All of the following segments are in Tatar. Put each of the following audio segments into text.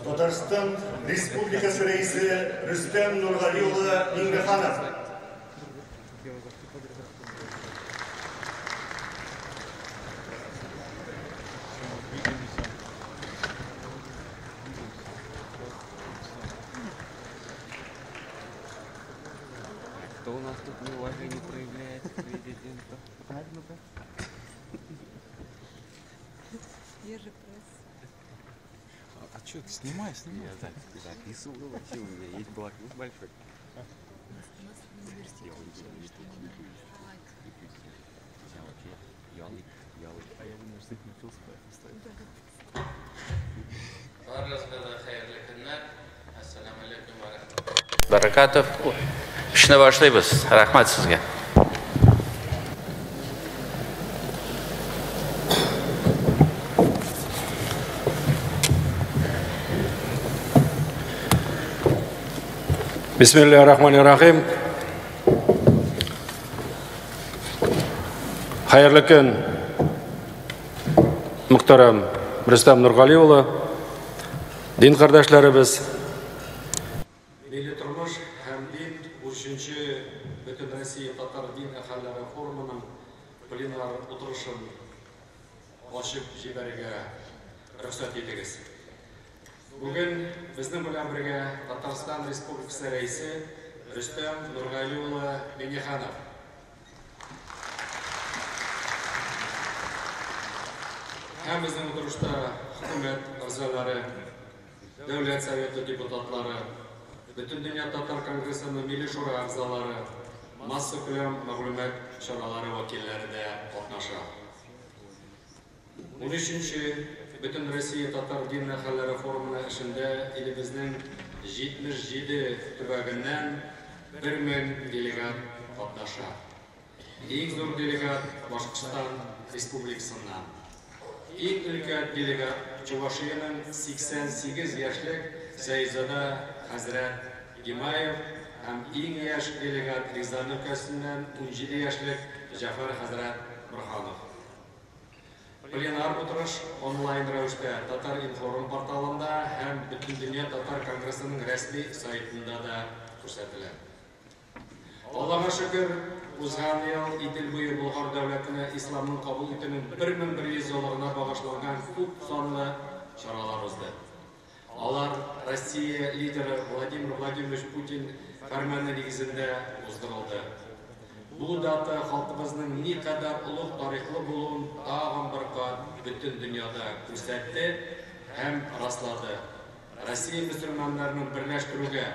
Татарстан Республикасы Рәисе Рөстәм Нурғали улы Миңнеханов. Кто у нас тут неуважение проявляет к президенту? Свежий пресс. А что ты снимай? Я записывал, вообще у меня есть блокнот большой. У нас в университете учили, что не надо рисовать. А я в университете научился ставить. Assalamu alaykum wa rahmatullahi wa barakatuh. İşine başlayız. Rahmat sizge. Bismillahirrahmanirrahim. Hayırlı gün, muhtaram Rüstem Nurғалиұлы, din kardeşlerimiz. Milli Turmuş hem din 3. Bütün Россия Tatar Din Əhalləri Forumunun plenar oturuşun açıp jiberge rüxsat etiniz. Bugün bizden bilen birge Tatarstan Respublikası Reisi Rüstem Nurғалиұлы Миңнеханов. Hem bizden oturuşta hükümet a'zolari, Devlet Sovyeti deputatları, Bütün Dünya Tatar Kongresi'nin Milli Şura a'zolari, massa ko'lam ma'lumot choralari vakilleri de qatnashadi. 13. Bütün Rossiya Tatar Din Əhalləri Forumuna işinde ilimizin 77 tübəqindən 1000 delegat qatnashadi. Eng zo'r delegat Bashqirdiston Respublikasından. Eng ulkan delegat Chuvashiyaning 88 yoshlik Sayzada Hazrat Gimayev ham eng yosh delegat Rizon өлkəsindən 17 yoshlik Jafar Hazrat Burxonov. Plenar oturuş onlayn ravishda Tatar Inforum portalında hem Bütün Dünya Tatar Kongresi'nin resmi saytında da ko'rsatiladi. Allah'a şükür, uzgan yıl idil boyu Bulgar devletine İslam'ın kabul etinin 1100 yıllarına bağışlanan çok sonlu çaralar uzdu. Alar Rossiya lideri Vladimir Vladimirovich Putin fermanı negizinde uzduruldu. Bu data halkımızın ne kadar ulug' tarixli bo'lgan tag'in bir qat bütün dünyada ko'rsatdi hem rastladı. Rossiya musulmonlarini birlashtiruvga,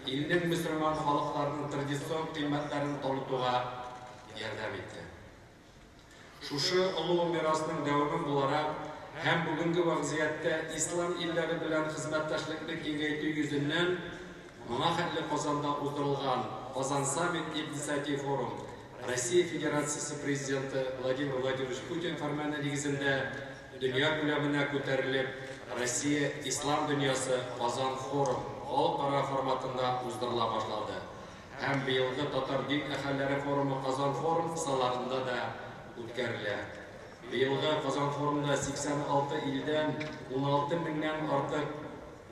elning musulmon xalqlarining traditsion qiymatlarini tanituga yordam etdi. Şuşu ulug' merosning davomi bo'larak hem bugungi vaziyatda islom illari bilan xizmatdoshlikni kengaytirish yuzidan Mahalli Qozonda uzdirilgan Qozon Summit Initiative Forum Rossiya Federatsiyasi Prezidenti Vladimir Vladimirovich Putin farmoni negizinde dünya ko'lamina ko'tarilib, Rossiya İslam Dünyası Qozon Forum xalqaro formatında uzdirila boshladi. Hem bu yilgi Tatar Din Əhalləri Forumu Qozon Forum qissalarında da o'tkaziladi. Bu yilgi Qozon Forumda 86 ilden 16 mingdan ortiq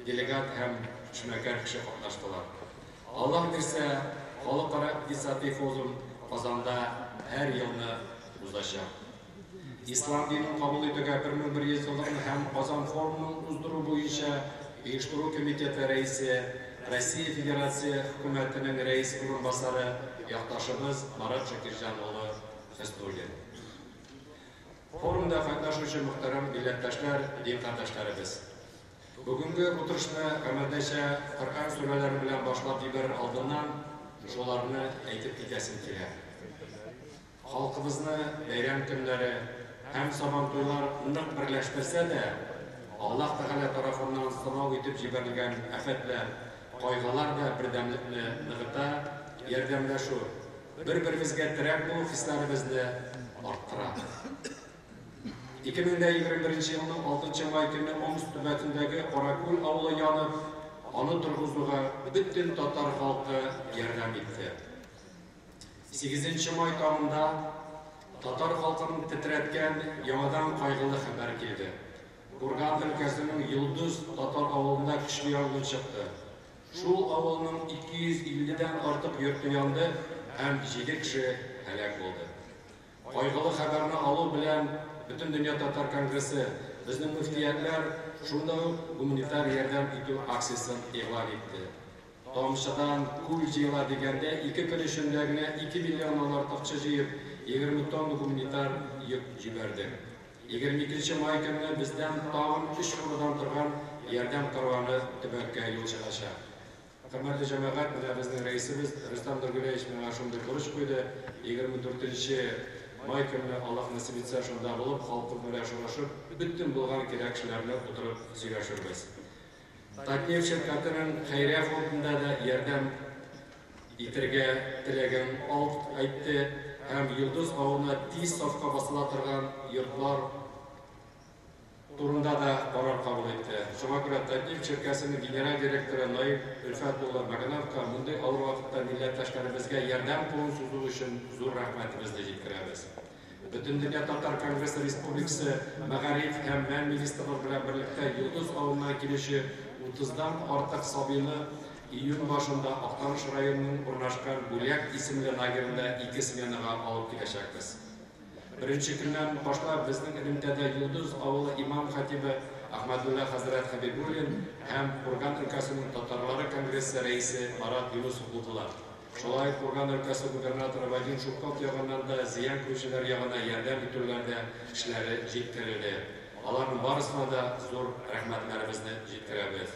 delegat hem Şümeker kişi qatnashdilar. Allah bilse, xalqaro iqtisodiy forum Qozonda her yılını uzlaşacak. İslam dinini kabul ettiği 1100 yıllarını hem Qozon Forumu'nun uzduruğu bo'yicha Uyushtiruv Komiteti Reisi, Rossiya Federatsiya Hukumatining Reis o'rinbosari yurtdoshimiz Marat Shokirjonoğlu Xistulin. Forumda qatnashuvchi muhtaram millatdoshlar, din qardoshlarimiz. Bugungi o'tirishni amaldacha Qur'on suralari bilan boshlab yuborar oldindan shularni aytib ketasim keladi. Xalqimizni bayram kunlari ham sabon to'ylar aniq birlashtirsa da, Alloh taolo tomonidan sinov etib yuborilgan ofatlar, qayg'ular da birdamlikni nig'ita, yordamlashuv, bir-birimizga tirak bo'lish hislarimizni orttiradi. 2021 yılının 6 may günü Omsk tübetindeki Qorakul avlu yanıp, onu turg'uzuga bütün Tatar halkı yardım etti. 8 may tağında Tatar halkının titretken yamadan kaygılı haber geldi. Kurgan ülkesinin Yıldız Tatar avlunda kışlı yangın çıktı. Şu avlunun 250'den artık yurtu yandı, hem 7 kişi helak oldu. Kaygılı haberini alı bilen bütün Dünya Tatar Kongresi, bizning müftiyatlar şunda humanitar yardım etu aksiyasini e'lon etdi. Tomshadan Kuljila deganda 2 kun ishindagina 2 milliondan ortiqcha jiyib 20 ton humanitar yuk jiberdi. 22 may kuni bizdan tag'in 3 kundan turgan yordam karvoni Tibetga yo'l chiqashadi. Hurmatli jamoat, mana bizning raisimiz Rustam Nurgulayevich mana shunda ko'rish qo'ydi. 24 may kuni Alloh nasib etsa shunda bo'lib, xalq bilan sho'rashib, bütün bo'lgan kerak ishlarni o'tirib сөйләшербез. Taklif şirkatının xayriya fondunda da yardım etirge tilegen aytdı. Hem Yıldız avına tez safka basıla turgan yurtlar turunda da karar kabul etti. Şuna göre taklif şirkatının general direktörü Naim Ülfetullah Maganovka bunday ağır vakitte milletleşlerimizge yardım kolun suzuğu için zor rahmetimizni yetkiremiz. Bütün Dünya Tatar Kongresi Respublikası Mağarif hem Men Ministrleri bilen birlikte Yıldız avına girişi 30'dan artık sabili iyun başında Aktanış rayonunun urnaşkan Bulyak isimli nagirinde 2 smenega alıp gidecekmiz. Birinci günden başlar bizning ilimdede Yıldız avılı İmam Hatibi Ahmedullah Hazret Habibulin hem Kurgan ülkesinin Tatarları Kongresi reisi Marat Yunusov buldular. Şolay Kurgan ülkesi gubernatörü Vadim Şukov yağından da ziyan köşeler yağına yardım etülerde işleri жетtirildi. Aların barısına da zor rahmetlerimizni жетtiremiz.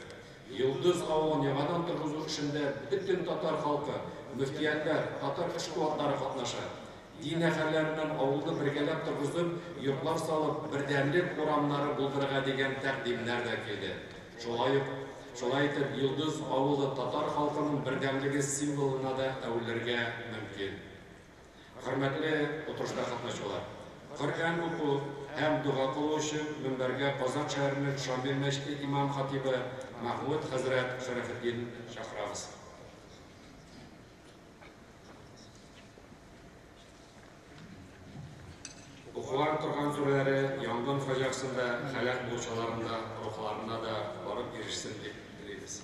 Yıldız avının yağadan turg'uzu işinde bütün Tatar halkı, müftiyatlar, Tatar iş kuvvetleri katnaşar. Din eferlerinden avulda birgelep turg'uzib, yurtlar salıp birdemlik oramları buldurga degen takdimler de keldi. Şolay etip Yıldız avulu Tatar halkının birdemligi simvoluna da avullarga mümkün. Hürmetli oturuşta katnaşıyorlar. Kur'an oku hem dua kılışı minberge Qozon şehrinin Şamil Meşti İmam Hatibi Mahmud Hazret Şerefeddin Şahrabız. Okulan turgan sureleri yangın faciasında helak bolçalarında ruhlarına da varıp erişsin deyip dileriz.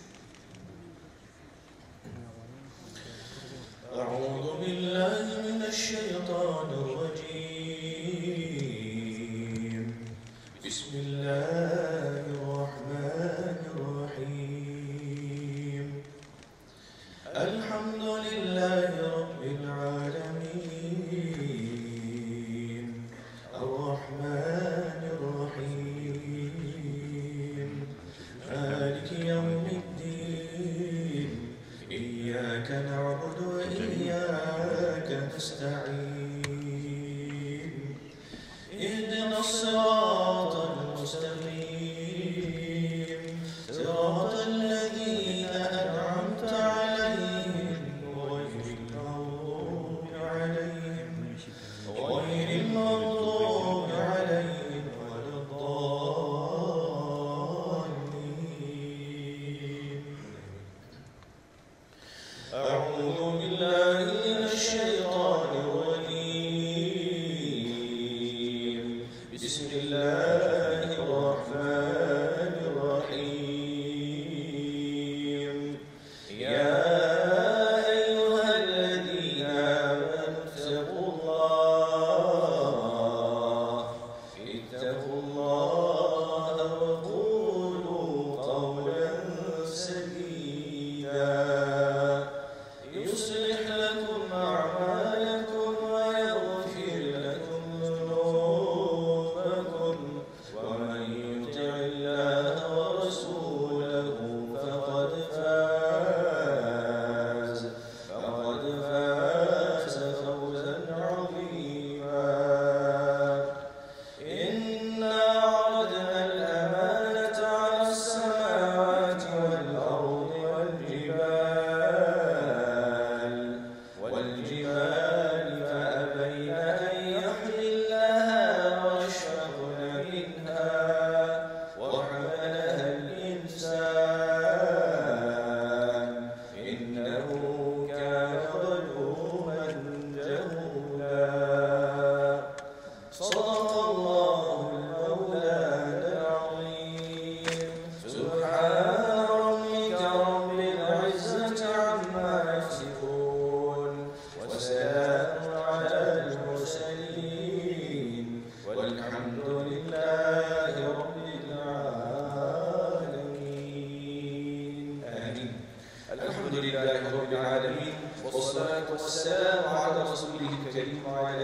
أعوذ بالله من الشيطان الرجيم بسم الله الرحمن الرحيم الحمد لله رب العالمين الرحمن الرحيم مالك يوم الدين إياك نعبد وإياك نستعين اهدنا الصراط المستقيم صراط الذين أنعمت عليهم غير المغضوب عليهم ولا الضالين. أعوذ بالله من الشيطان الرجيم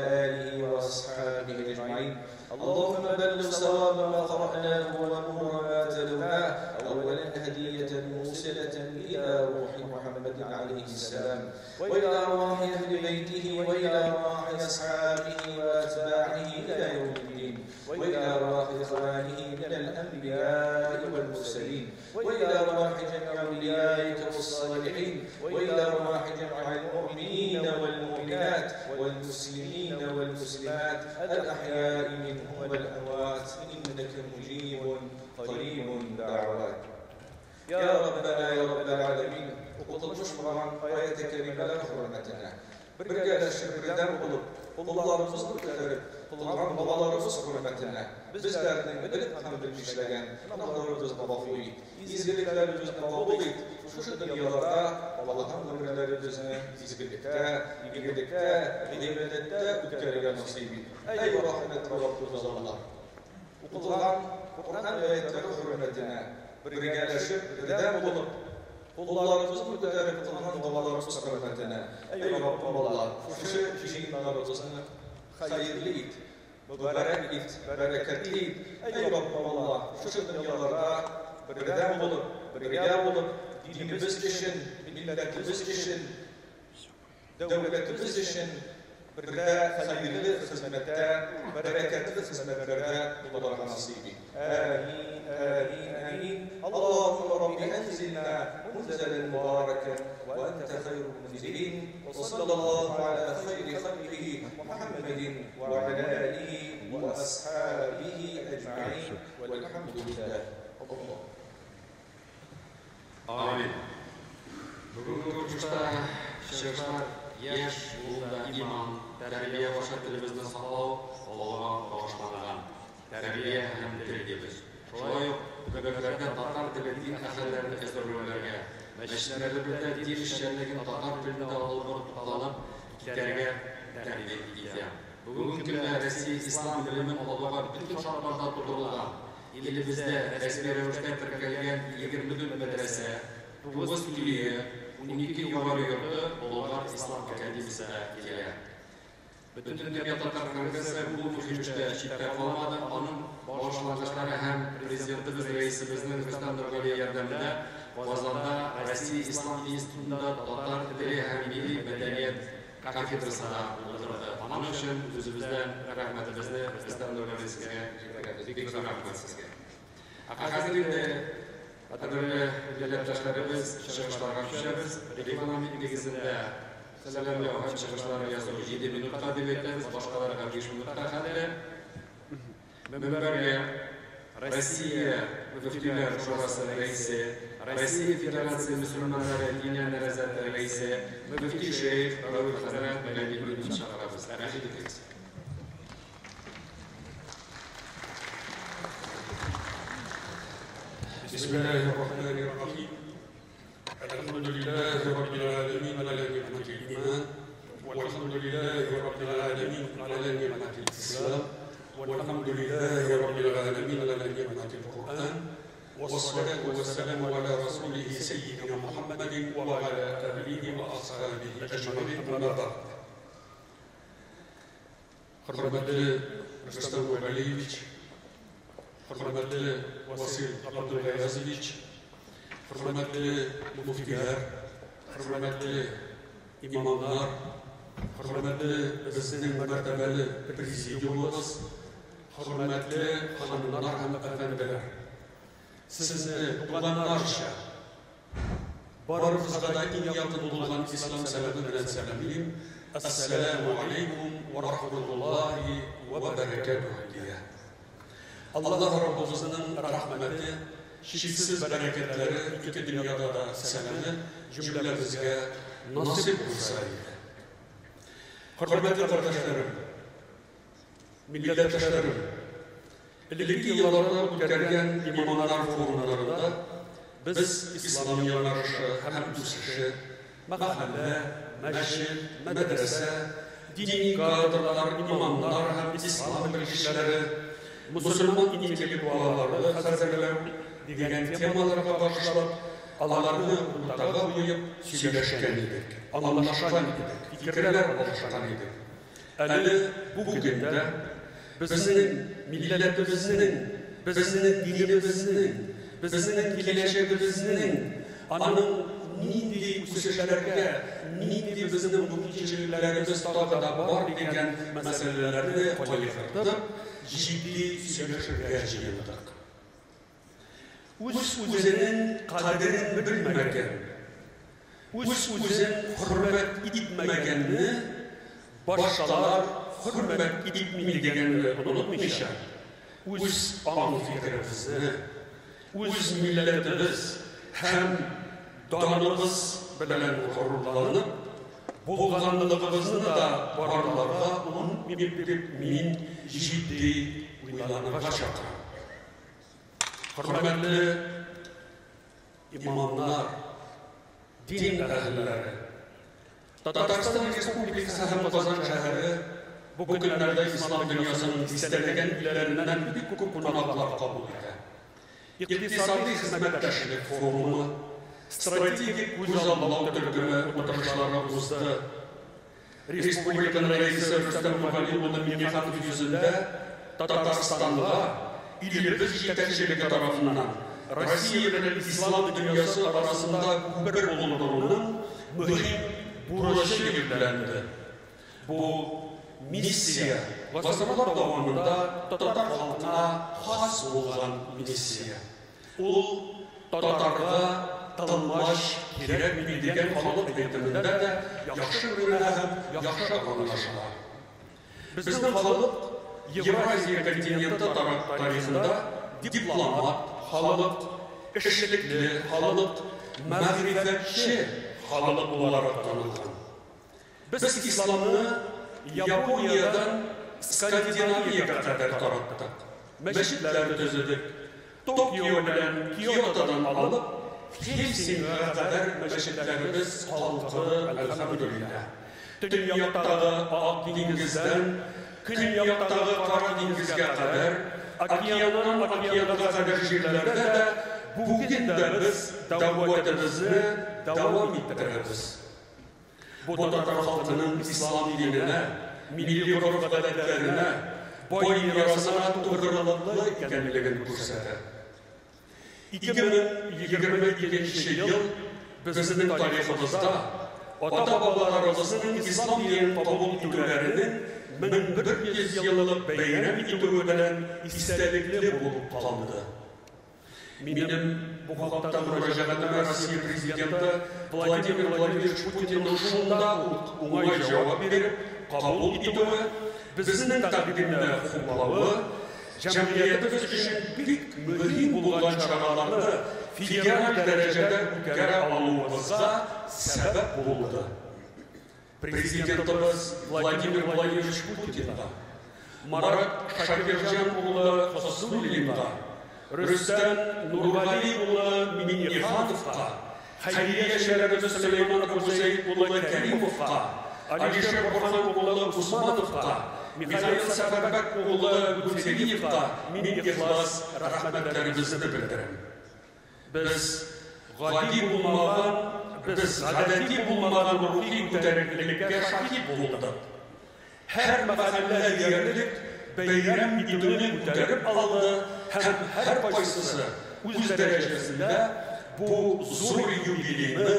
آله وأصحابه أجمعين. اللهم بلغ صواب ما قرأناه ونور ما تلوناه أولا هدية موصلة إلى روح محمد عليه السلام وإلى أرواح أهل بيته وإلى أرواح أصحابه وأتباعه إلى يوم الدين وإلى أرواح إخوانه من الأنبياء والمرسلين وإلى أرواح جميع أوليائك والصالحين وإلى أرواح جميع المؤمنين والمؤمنات والمسلمين والمسلمات الأحياء منهم والأموات إنك مجيب قريب دعوات. يا ربنا يا رب العالمين وقد نشكر آياتك كريمة حرمتنا برجال الشبردان Kullarımız kurtarıp, kullarım babalarımız hürmetine, bizlerden bilip tanıdık işleyen, günahlarımızı mağfiret, izgiliklerimizi kabul et. Şu dünyalarda Allah'ın ömürlerimizi izgilikte, iyilikte, ibadette ütkeriye nasip et. Ey rahmetli Rabbimiz Allah! Okulan Kur'an ayetleri hürmetine, birleşip birden bulup, kullarımızı kurtarıp kılınan babalarımız hürmetine, ey Rabbim Allah! Şu şeyinlerimizi hayırlı et, mübarek et, bereketli et. Ey Rabbim Allah! Şu dünyalarda birden bulup, dinimiz için, milletimiz için, devletimiz için birde hayırlı hizmette, bereketli hizmetlerde bulunmak nasip et. Amin, amin, amin. Allahümme Rabbi enzilna munzelen mübareken ve ente hayrul munzilin ve sallallahu ala hayri halkihi Muhammedin ve ala alihi ve ashabihi ecma'in velhamdülillah. Amin. Bugünkü uçuşta şehirler yaş, ulda, iman, terbiye başa dilimizni saqlao, Allah'a bağışlangan. Terbiye hem dil deymiz. Şolay böbreklerdə tatar dili din əxəllərini əzbərləmələrə, məşqlərdə din işçilərini tatar dilində alınıb tutalıb, kitlərə tərbiyə edəcəm. Bugün gündə Rəsmi İslam bilimin olacağı bütün şartlarda tutulğan, ilimizdə rəsmi rəvişdə tіркелген 24 mədrəsə, 9 külliyə, 12 yuvarı yurdu Bulgar İslam Akademisi'ne gelir. Bütün Dünya Tatar Kongresi bu mühimde şiddet olmadı. Onun başlangıçları hem Prezidentimiz Reisimizin Rüstem Nurgali'ye yardımıyla Kazan'da Rəsmi İslam İnstitutu'nda Tatar Dili hem Milli Medeniyet Kafedrası'na bulundurdu. Onun için özümüzden rahmetimizni Rüstem Nurgali'ye büyük rahmet sizge. Akazilinde Adırlı milletdaşlarımız çıkışlarga düşeriz. Ekonomik negizinde selamlıyor hem çıkışları yazıyor. 7 minutda deb etamiz, boshqalarga 5 minutda qadri. Minbarga Rossiya Müftüler Şurası Reisi, Rossiya Federatsiya Müslümanlari Diniy nazorati Reisi, Müftü Sheyx Rauf Hazrat Mevlidni chaqiramiz. Rahmat etamiz. بسم الله الرحمن الرحيم. الحمد لله رب العالمين على نعمة الإيمان، والحمد لله رب العالمين على نعمة الإسلام، والحمد لله رب العالمين على نعمة القرآن، والصلاة والسلام على رسوله سيدنا محمد وعلى آله وأصحابه أجمعين. أما بعد. Hürmetli Rüstem Nurgaliyeviç, hürmetli Vasil Abdülhayaziviç, hürmetli müftüler, hürmetli imamlar, hürmetli bizning mərtəbəli prezidiumumuz, hürmetli hanımlar hem efendiler. Sizni tuğanlarca, barımızda da en yakın bulgan İslam selamı bilen selamlayım. Esselamu aleykum ve rahmetullahi ve berekatuhu diye. Allah Rabbimizin rahmeti, şiksiz bereketleri iki dünyada da selamı cümlemizge nasip olsaydı. Hürmetli kardeşlerim, milletleşlerim, ilgili yıllarda ötkergen imamlar forumlarında biz İslam yanaşı hem üsüşü, mahalle, meşil, medrese, dini kadrlar, imamlar hem İslam bilgiçleri, Müslüman intellektualları hazırlayıp diyen temalara başlayıp Allah'ını unutağa koyup söyleşken idik, anlaşan idik, fikirler alışan idik. Әлі бүгінде біздің милләтіміздің, біздің диніміздің, біздің келешегіміздің аның нинди үсешләргә, нинди безнең мөмкинлекләребез тагы да бар дигән мәсьәләләрне куйдыртып, җитди сөйләшергә җыендык. Үз-үзенең кадерен белмәгән, үз-үзен хөрмәт итмәгәнне башкалар хөрмәт итми дигәнне онытмыйча, үз аңфикеребезне, үз милләтебез һәм даныбыз белән горурланып, булганлыгыбызны да барларга мин җитди уйланырга чакырам. Hürmetli imamlar, din əhlləri, Tatarstan Respublikası hem Kazan şəhəri bugünlerde İslam dünyasının istənilən illərindən bir qonaqlar kabul edir. İqtisadi Hizmətdaşlıq Forumu, Strategik Güzəllıq Türkümü oturuşlarına uzdu. Respublikanın reisi Rüstem Muhalliboğlu Minnehanov yüzündə Tatarstan'da İlimiz yetekçiligi tarafından Россия ve İslam dünyası arasında bir bulunduğunun mühim burası yüklendi. Bu missiya Gazamat davamında Tatar halkına has olan missiya. Ul Tatarga tanınmış gerek bildiğin halk eğitiminde de yaxşı günə hem yaxşı anlaşılar. Bizden halk Евразия континенті тарихында дипломат, халық, кішілікті халық, мәғрифетші халық olarak tanılған. Biz İslam'ı Yaponiya'dan Skandinaviya'ya kadar tarattık. Meşitler düzüdük. Tokyo'dan, Kyoto'dan alıp Helsinki'ye kadar meşitlerimiz halkı elhamdülillah. Dünyadağı Akdeniz'den Kınyaktағы Kara Deniz'e kadar, Okyan'dan Okyan'a kadar yerlerde de bugün de biz davetimizi devam ettiririz. Bu Tatar halkının İslam dinine, milli urf adetlerine, boy mirasına doğruluklu ikenliğini gösterir. 2022 yıl bizim tarihimizde ata-babalarımızın İslam dininin kabul etülerinin 1100 yıllık beynem itüğünden istedikli bulup kaldı. Benim bu hakta müracaatime Rusya Prezidenti Vladimir Vladimirovich Putin'in şunda uğay cevap verip kabul etüğü, bizden takdimine hukuklağı, cemiyetimiz için büyük mühim bulunan çağrılarını federal derecede ülkere almamıza sebep oldu. Президентimiz Vladimir Vladimirovich Putin'da, Marat Şakirjanoğlu Fasululin'da, Rüstem Nurvaliyeğlu Minnehanov'da, Hayriye Şerefimiz Süleyman Kuzey'oğlu Kerimov'da, Alişer Burhanoğlu Usmanov'da, Mikhail Seferbekoğlu Gülseriyev'da min ihlas rahmetlerimizi bildirim. Biz gadi bulmadan, biz adeti bulmadan ruhi mütereklilikle şahit bulunduk. Her mahalle yerlik beyram idüğünü müterip aldı, hem her başkası üz derecesinde bu zor yübilimi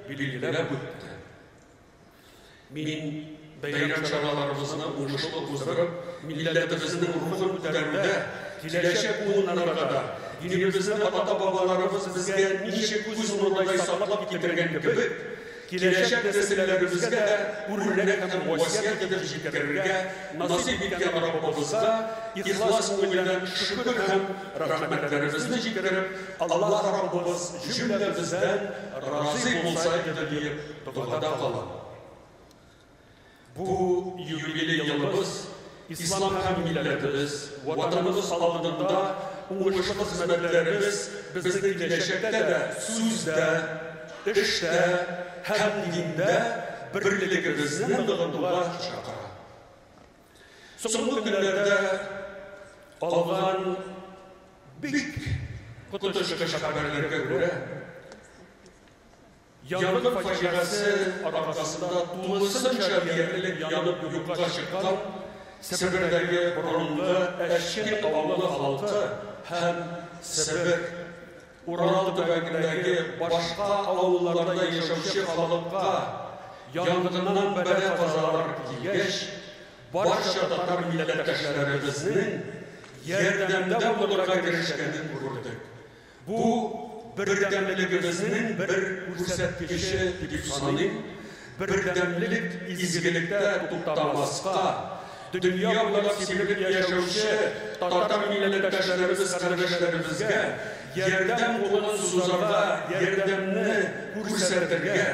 bilgilere büttü. Min beyram çağrılarımızını uğuşlu uzdurup, milletimizin ruhun müterinde, kileşek uğunlarına, dinimizin ata-babalarımız bizge nice üz nurday saklap getirgen gibi, kileşek nesillerimizge de ürünek hem vasiyet edip jitkerge, nasip etken Rabbimizga, ihlas mü'minen şükür hem rahmetlerimizni jitkerip, Allah Rabbimiz cümlemizden razı olsaydı deyip duada kalalım. Bu yübiley yılımız, İslam hem milletimiz, vatanımız aldığında uğuşlu hizmetlerimiz bizi gelecekte de, sözde, işte, hem dinde birliğimizden dağındığa çağırar. Son günlerde alınan büyük kutuşmuş haberlere göre Yangın faciası arkasında tulusunca diyerek yanıp yokluğa çıkan Sibir'deki burunlu eşkin avlı halkı hem Sibir, Ural töbegindeki başka avlularda yaşaşı halkka yangından beri kazalar kilgeç, barça Tatar milletleşlerimizin yardımda bulurga girişkenini gördük. Bu birdemligimizin bir көрсәткече дип саныйм. Бердәмлек изгелектә туктамаска, дөнья буйлап сибелеп яшәүче татар милләттәшләребез, кардәшләребезгә ярдәм кулын сузарга, ярдәмне күрсәтергә,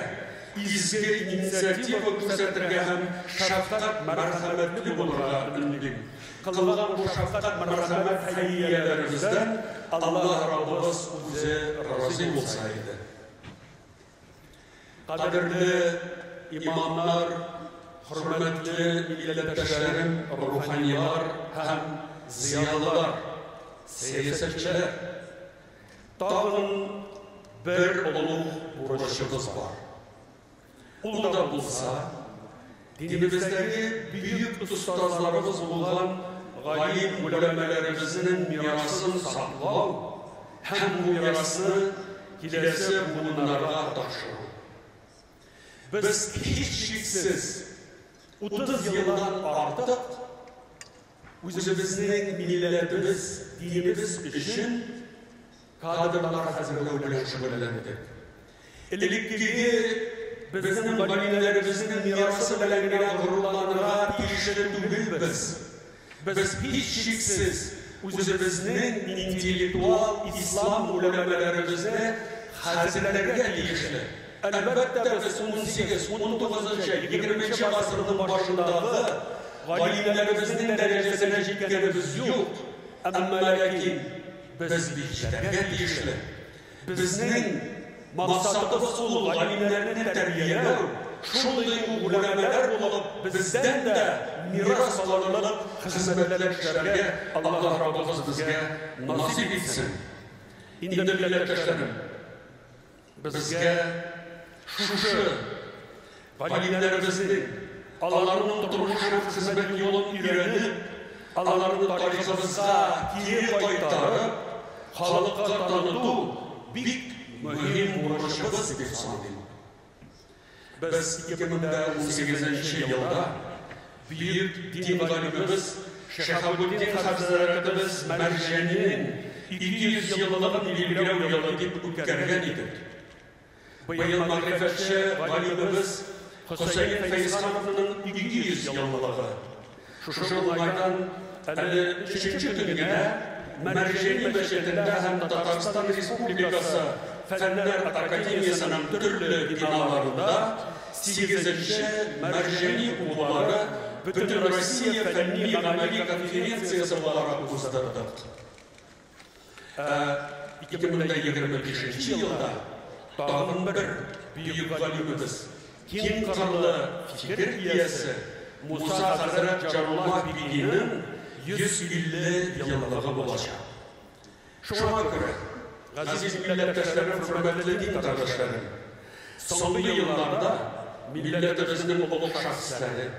изге инициатива күрсәтергә һәм шәфкать мәрхәмәтле булырга өндим. Кылган бу шәфкать мәрхәмәт хәйрияләребездән Allah Rabbimiz o'zi rozi bo'lsaydi. Qadrli imamlar, hurmatli millatdoshlarim, ruhoniylar ham ziyolilar, siyosatchilar. Tag'in bir ulug' burchimiz bor. U da bo'lsa, dinimizdagi buyuk ustozlarimiz bo'lgan g'ayib ulamalarimizning mirosini saqlov ham bu mirosni kelasi bugunlarga topshirish. Biz hech cheksiz 30 yildan ortiq o'zimizning millatimiz, dinimiz uchun kadrlar hazırlaw bilan shug'ullandik. Ilgari bizning valiylarimizning mirosi bilan g'ururlanishga tegishli tugilmiz. Biz hiç şüphesiz o'zimizning intellektual islom ulamalarimizni hazillarga tegishli. Albatta biz 18, 19, 20 asrning boshidagi g'oyalarimizning darajasine yetganimiz yo'q. Ammo lakin biz bishlarga tegishli. Bizning maqsadimiz ul g'oyalalarni tarbiyalaw, shunday ulamalar bo'lib bizdan da miras qolinib xizmatlar ishlarga Allah Rabbimiz bizga nasib etsin. Endi millatdoshlarim, bizga shu valiylarimizning Allah'ın turmuş xizmat yo'lini o'rganib, Allah'ın tariximizga geri qaytarib, xalqqa tanıtuv bik muhim burchimiz deb sanayman. Biz 2018 yılda büyük din alimimiz Şehabuddin Hazretimiz Merjani'nin 200 yıllık bilgiler yılı deyip ötkərgen idik. Bu yıl marifetçi alimimiz Hüseyin Feyzxanov'un 200 yıllığı. Şu olaydan 3. gününe Merjani Meşetinde hem Tatarstan Respublikası Fenler Akademiyası'nın türlü binalarında 8. Merjani Uluları bütün Rusya Fenli Ameli Konferensiyası olarak uzadık. 2025 yılda tağın bir büyük alimimiz, kim karlı fikir iyesi Musa Hazret Carullah Bibi'nin 150 yıllığı olacak. Şuna göre, aziz milletleşlerim, hürmetli din kardeşlerim, son yıllarda milletimizin uluq şahsları,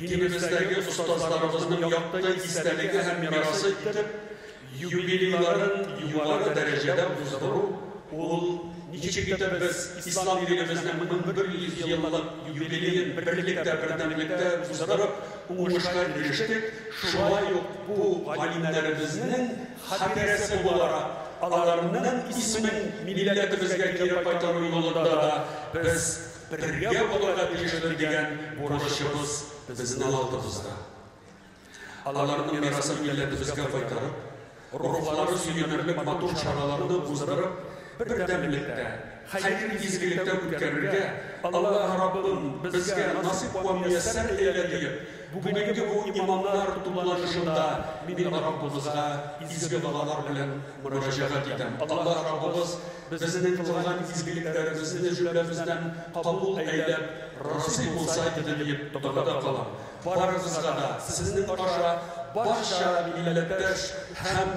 dinimizdeki ustazlarımızın yaptığı isterliği hem mirası edip, yubileylerin yuvarı derecede uzduru, ol niçikte biz İslam dilimizden 1100 yıllık yubileyin birlikte, birdemlikte uzdurup, uğuşka eriştik. Şuna yok bu alimlerimizin haberesi olarak, Allah'ın ismin milletimizge geri qaytarı yolunda da biz birge olarak erişildiğen borçumuz bizning oldimizda. Allah'ın mirası milletimizge qaytarıp, ruhları suyunurlik motor çaralarını uzdurup, birdemlikte, hayır izgilikte ötkərirge, Allah Rabbim bizge nasip ve müyesser eyledi. Bugünkü bu imamlar toplanışında min Rabbimizga izgi dualar bilen müracaat edem. Allah Rabbimiz bizning qilgan izgiliklarimizni jumlamizdan qabul eylep, razı bo'lsaydi deb duoda qolam. Baringizga da sizning barcha millatdosh ham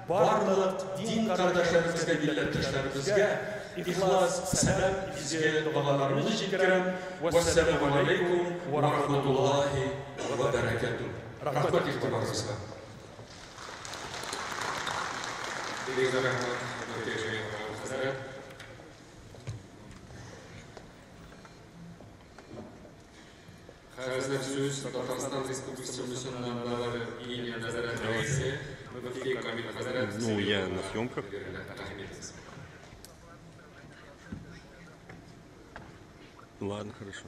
barliq din qardoshlarımızga, millatdoshlarımızga ихлас сәлам бізге дұғаларымызды жеткірем. Вассаламу алейкум ва рахматуллахи ва баракатух. Рахмат ихтибарыңызға. Қазір сөз Татарстан Республикасы мұсылмандары үйіне назарат рәйісі Мүфти Камил Хазарат. Ну, я на съемках. Ладно, хорошо.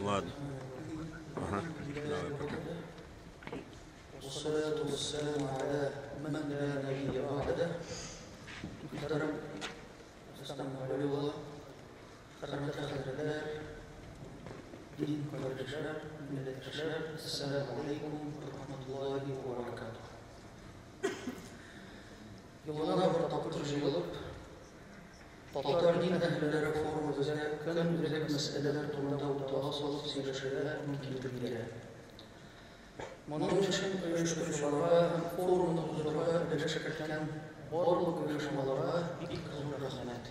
Ладно. Ага, давай пока. والصلاة والسلام على من لا نبي بعده. محترم استمع لله حرمة خير دين kardeşler, milletçiler, Esselamu Aleyküm ve Rahmetullahi ve Berekatuhu. Yoluna bir tapır jıyılıp, Tatar din ehlileri forumumuzda kan üzerindeki meseleler turunda ortağa salıp söyleşiler mümkün değil. Bunun için uyuşturuculara, forumda huzurlara birleşirken varlık uyuşmalara ilk huzur rahmet.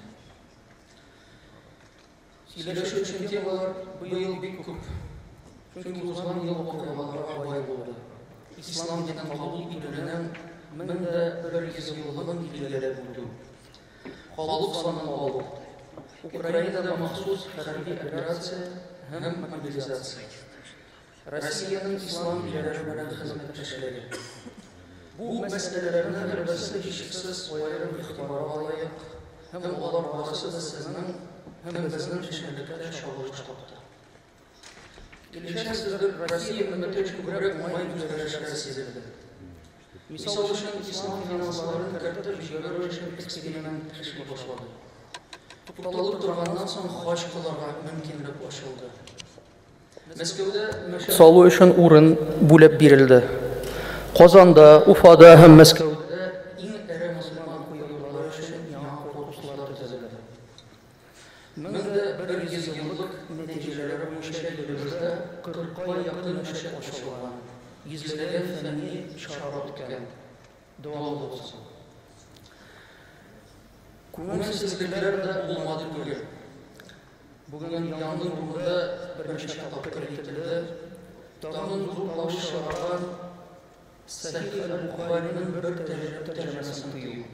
Söyleşi için temalar bu yıl bir küp. Çünkü uzman yıl okumalara bay oldu. İslam dinin kabul edilenen mende bir yüzyılın ilgileri buldu. Halk sanın oldu. Ukrayna'da mahsus harbi operasya hem mobilizasya. Rusya'nın İslam ilerlemeden hizmetçileri. Bu meselelerin elbette hiçsiz ayrım ihtibarı layık. Hem onlar arasında sizin hem bizning ishchilikda shog'il topdi. Kelishasizdir, Rossiya hukumati ko'proq mo'yin o'zgarishlar sezildi. Misol uchun islom finanslarini kiritib jibarish uchun eksperiment ishga boshladi. To'xtalib turgandan so'ng hoj qilishlariga mumkinlik ochildi. Moskvada solu uchun o'rin bo'lib berildi. Qozonda, Ufada ham Moskvada eng iri musulmon qo'yilmalar uchun yangi korpuslar tuzildi. Mende bir yüzyıllık neticeleri müşahedelerimizde 40'a yakın işe açılan, yüzlerden fenni şarapken doğal olsun. Konunsizlikler de olmadı böyle. Bugün yangın durumunda bir neçe tapır etildi. Dağının zorlaşı şarabın Sahih el-Bukhari'nin bir tercümesini duyuyor.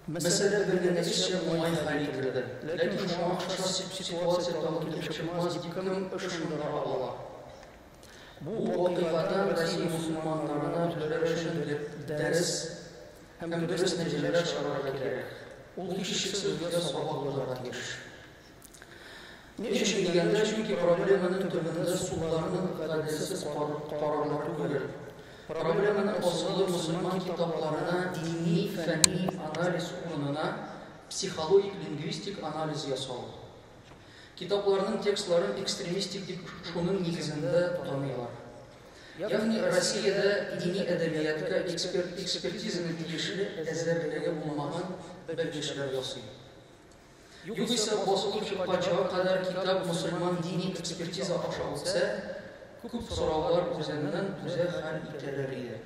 Mesele belirlenişçe muayyen hale girdi. Lakin şu an şahsi situasiyada gelip çıkmaz dikim ışındıra Allah. Bu vakıflardan Rusya Müslümanlarına tülereşin ders hem ders neceler şararda gerek. O kişisiz ve sabahlara giriş. Ne için degende çünkü probleminin tümünde sularının kadesiz kararları görür. Problemin asılı Müslüman kitaplarına dini, fenni analiz uğruna psikolojik, lingvistik analiz yasaldı. Kitaplarının tekstlerin ekstremistik şunun negizinde tanıyorlar. Yani Rusya'da dini edebiyatka ekspertizinin ilişkili ezberlere bulunmağın belgeçler yazıyor. Yoksa basılıp çıkacağı kadar kitap Müslüman dini ekspertize aşağısı ko'p so'rovlar o'zidan o'zi hal etilardi.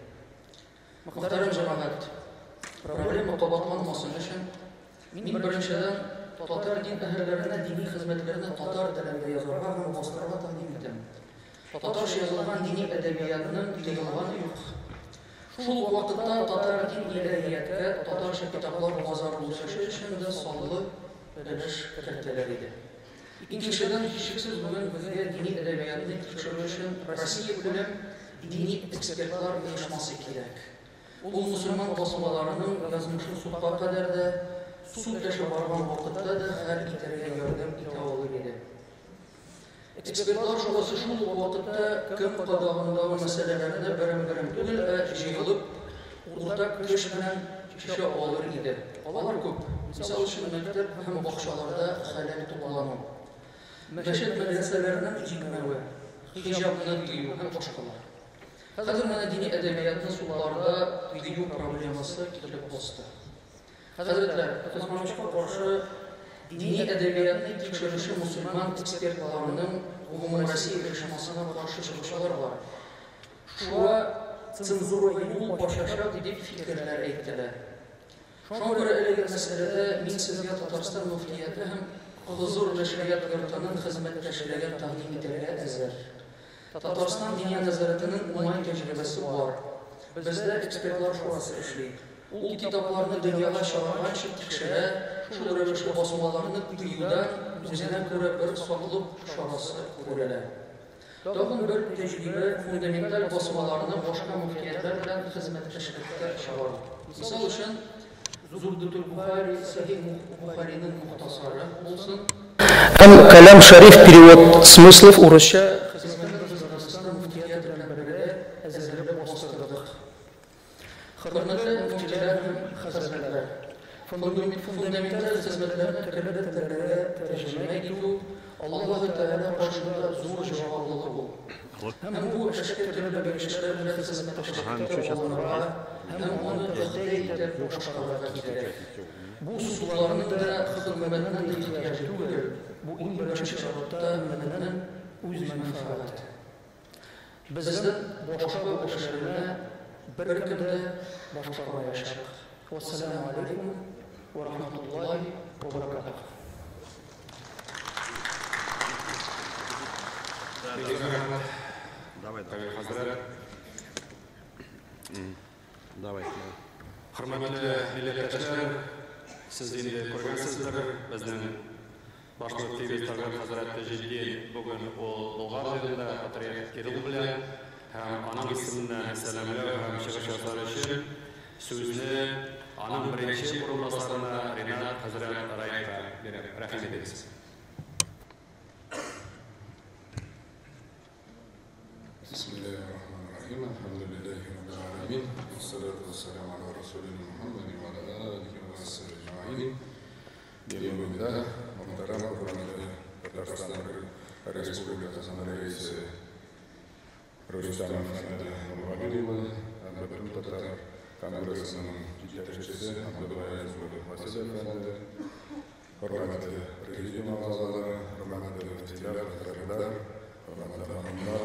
Muhtaram jamoat, problema qabatlanmasin uchun men birinchidan Tatar din ahlilarına diniy xizmatlarini tatar tilida yozarga va bostirma taqdim etaman. Tatarcha yozilgan diniy adabiyotning tug'ilgani yo'q. Shu vaqtda tatar din ilariyatga tatarcha kitoblar bozor bo'lishi uchun da sonli bilish kiritilar edi. İkinciden hiçbirsiz bugün bizge dini edebiyatını tekşürüş için Rusya bilen dini ekspertler uyuşması gerek. Bu Müslüman basmalarının yazmışı suqa kadar da su taşı vargan vakitte de her iteriye yardım italı idi. Ekspertler şurası şu vakitte kim qadağında meselelerinde birim tügül ve jıyılıp ortak kış bilen kişi alır idi. Alar köp. Misal için mektep hem bakşalarda halal tuğulanı. Meşet medreselerinin cikmevi, hicabını giyiyor hem başkalar. Hazır mana dini edebiyatın sularda giyiyor probleması kilip bastı. Hazretler, Osmanlı'ya karşı dini edebiyatını tekşürüşü Müslüman ekspertlarının Umum Rusya yaşamasına karşı çalışmalar var. Şura cenzura yol başlaşa deyip fikirler ettiler. Şuna göre elege meselede min sizge Tatarstan müftiyeti hem huzur neşriyat yurtının hizmetleşilerine tahdim edilerek ezer. Tatarstan Dünya Nezaretinin umay tecrübesi var. Bizde ekspertler şurası işleyip. O kitaplarını dünyaya şarahan kişiler şu rövüşlü basmalarını duyudan bizden göre bir soğulup şarası kureler. Dağın bir tecrübe fundamental basmalarını başka müftiyetler bilen hizmetleşilikte şavar. Misal için Zubdütül Buhari, Sahih Buhari'nin muhtasarı olsun. Kalem Şerif перевод смыслов урысча Kızılırkistan müftiyetlerden beri ezberle bastırdık. Hürmetli müftüler hem hazretler. Fundamental hizmetlerine tükürletlerine tercüme ediyor. Allah-u Teala karşında zor cevablığı bu. Hem bu eşkil türlü görüşlerle hizmetleştikte olanlara hem onu öhdeyde boşkalara gider. Bu sularının da hizmetinden ihtiyacı değil. Bu in birinci şartta müminin öz menfaati. Bizden boşka işlerine bir kimde boşka yaşar. Vesselamu aleyküm ve rahmetullahi ve berekatuhu. Давай. Hürmetli millətdaşlar, siz indi ko'rgansizlar, bizning bosh muftiy Targ'ib Hazrati Jiddiy bugun o Bulg'or yilida Patriarx Kirill bilan ham onam ismidan salomlar ham chiqish yasalishi so'zni onam birinchi o'rinbosarina Renat Hazrat Raifga berib rahmat edamiz. بسم الله الرحمن الرحيم الحمد لله رب العالمين والصلاة والسلام على رسولنا محمد وعلى آله وصحبه أجمعين. Bienvenida, محترم Татарстан Республикасының рейсі Рустам Нұрғалиұлы, Бүтін Татар Конгрессінің жетекшісі Абдуллаев Василев әфенді, hürmetli президиум ағзалары, hürmetli müftилер, хатırlar, hürmetli hanımlar,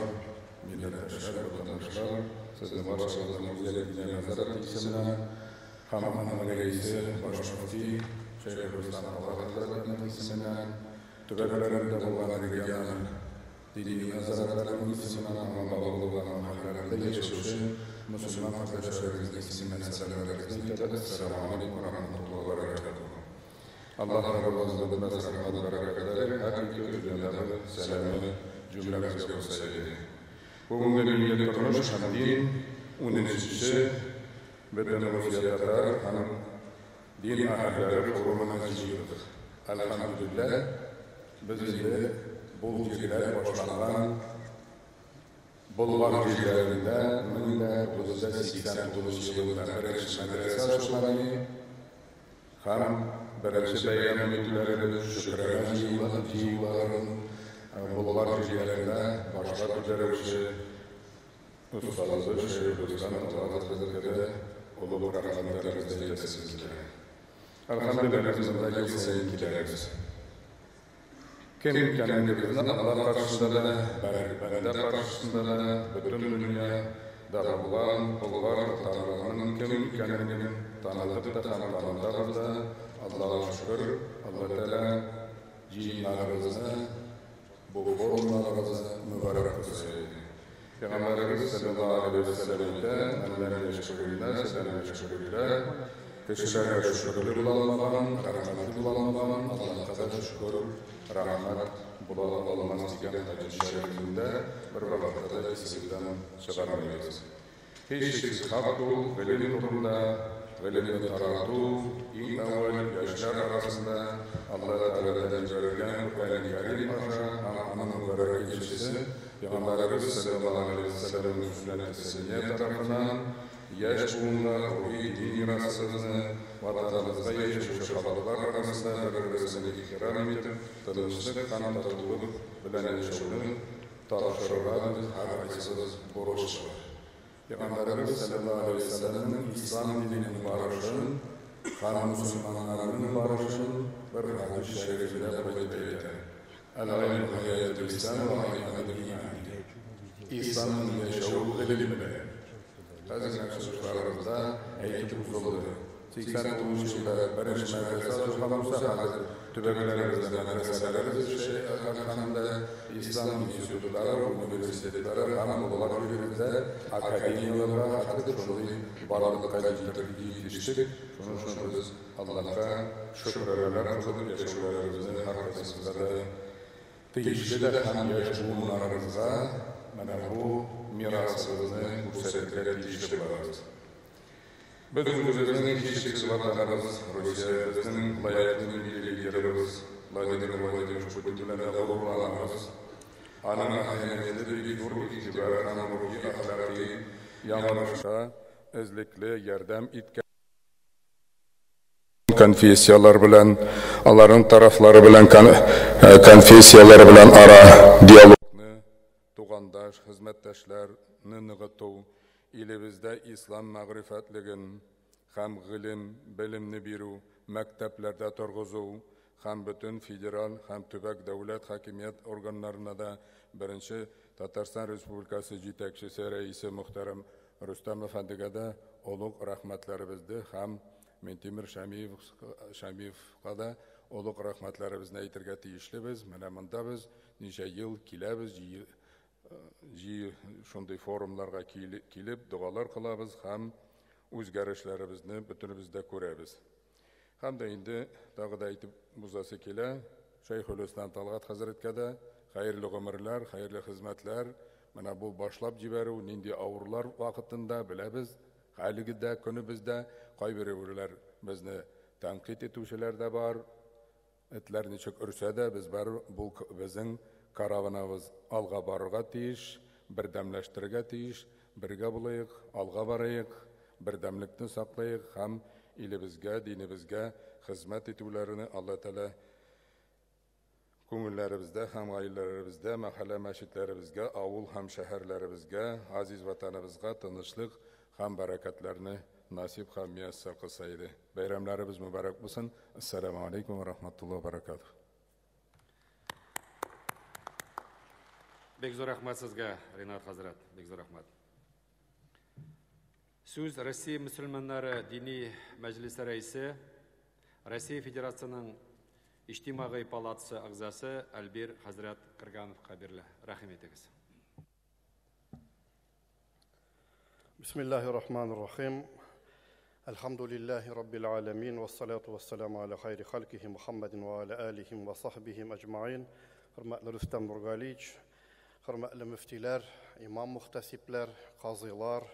millətdaşlar, vatandaşlar, sizin barşanızın güzelliklerine nazaret etsinler. Hamamın reisi, baş müfti, Şeyh Rüstem Allah Hazretleri'nin isimler, tübeklerinde bulunan regionun dini nazaretlerinin isimler, ama bağlılarının mahallelerinde yaşayışı, Müslüman kardeşlerimizin isimlerine selamlarımızı iletelim. Selamun Aleyküm ve Rahmetullahi ve Berekatuhu. Allah Rabbimizden rahmet ve bereketleri, hakiki dünyada selamı cümlemize gösterdi. Bugün millet kuruluş hem din, onun işçisi, bütün müftiyetler, hem din ahirleri kurumuna ziyaret. Elhamdülillah, biz de bu ziyarlar başlanan Bulgar yerlerinde 1989 yılında birinci medrese açılmayı, hem birinci beyan müdürleri, şükreden civarın, Bulgar yerlerinde başka türlü ustaları, Şeyhülislam Allah Hazretleri, ulu rahmetlerimizde yetesizler. Elhamdülillah bizim de yıl sayın gideriz. Kim kendimizden Allah karşısında da, bende karşısında da, bütün dünyada bulan Bulgar Tanrı'nın kim kendini tanıdıp da tanıdığımız da Allah'a şükür, Allah Teala cinlerimize, bu formlarımıza mübarek olsun. Peygamberimiz sallallahu aleyhi ve sellem'de Allah'a şükürler, selam'a şükürler. Kişilere şükürlü bulanmadan, rahmetli bulanmadan, Allah'a kadar şükür, rahmet bulanmaz diyen hadis-i şerifinde bir vakıfta isimden çıkarmayız. Hiç şüphesiz hak ol, velin turunda, velin taratu, ilk evvel yaşlar arasında Allah-u Teala'dan verilgen Kur'an-ı Kerim aşağı, ananın bereketçisi, Peygamberimiz sallallahu aleyhi ve sellem'in sünneti tarafından yaş bulunlar, ruhi dini mirasını, vatanımızda yaşamış halklar arasında birbirine ikram edip, tanıştık, tatuluk bilen yaşamını tartışırlar, her aysız borç var. Peygamberimiz sallallahu aleyhi ve sellem'in İslam dininin barışın, kan Müslümanlarının barışın bir hadis-i şerifinde belirtildi. El-aynu hayatül İslam ve aynu iman. İslam'ın yaşağı ilimle. Bazı sözlerimizde eğitim uzuldu. 89 yılda birinci medrese açılganımızda hazır tübeklerimizde medreselerimiz hamda İslam institutları, üniversiteleri hem olarak birimizde akademiyalara hatıdır. Şunu varlıkta yetiştik. Şunu biz Allah'a şükürler kılıp yaşalarımızın arkasında da teyişli de hem yaşamlarımıza bu mirasımızı kursettikleri teyişli varız. Bizim üzerinde hiçbir sıfatlarımız, Rusya'mızın layıklı liderlerimiz, Vladimir Putin'le gururlanırız. Anın ahemiyeti büyük bir itibar, anın ruhi ahlaki yanlışa özlükle yardım etken konfessiyalar bilen, onların tarafları bilen konfessiyalar bilen ara diyalogni, tuğandaş, hizmetdaşlarni nığıtı, ilimizde İslam mağrifatligin, hem ilim, bilimni biru, mekteplerde turguzu, hem bütün federal, hem tübek devlet hakimiyet organlarına da birinci Tatarstan Respublikası Jitekçisi Reisi Muhterem Rüstem Efendi'ye de oluk rahmetlerimizi hem Mentemir Şamiyev'e de oluk rahmetlerimizni aytırga teyişlibiz. Mana mında biz neçe yıl kelamiz, şunday forumlarga kelib dualar qilamiz hem o'zgarishlarimizni bütünümüzde ko'ramiz. Hem de endi tag'ida aytib buzasi kela Shayxulislam Talg'at Hazretga de hayırlı ömürler, hayırlı hizmetler. Mana bu başlap jibaruv nindi avurlar vaqtida bilamiz. Haligida kunimizda qaybirovlar bizni tanqid etuvchilar da bor. Etlarni çok ursa da biz bu bizning karavanamiz alga borga tiyish, birdamlashtirga tiyish, birga bo'layıq, alga borayıq, birdamlikni saqlayıq, ham ilimizga, dinimizga xizmat etuvlarini Alloh taolo ko'ngillarimizda, ham oilalarimizda, mahalla masjidlarimizga, avul ham shaharlarimizga, aziz vatanimizga tinchlik ham barakatlarni nasib ham muyassar qilsa edi. Bayramlarimiz muborak bo'lsin. Assalomu alaykum va rahmatullohi va barakatuh. Bek zo'r rahmat sizga, Rinat Hazrat. Bek zo'r rahmat. So'z Rossiya musulmonlari diniy majlisi raisi, Rossiya Federatsiyasining ijtimoiy palatasi a'zosi Albir Hazrat Qirganovga beriladi. Rahim etasiz. Bismillahirrahmanirrahim. Elhamdülillahi Rabbil alemin. Ve salatu ve selamu ala hayri halkihi Muhammedin ve ala alihim ve sahbihim ecma'in. Hürmetli Rüstem Nurgaliç, hürmetli müftiler, imam muhtasipler, kazılar,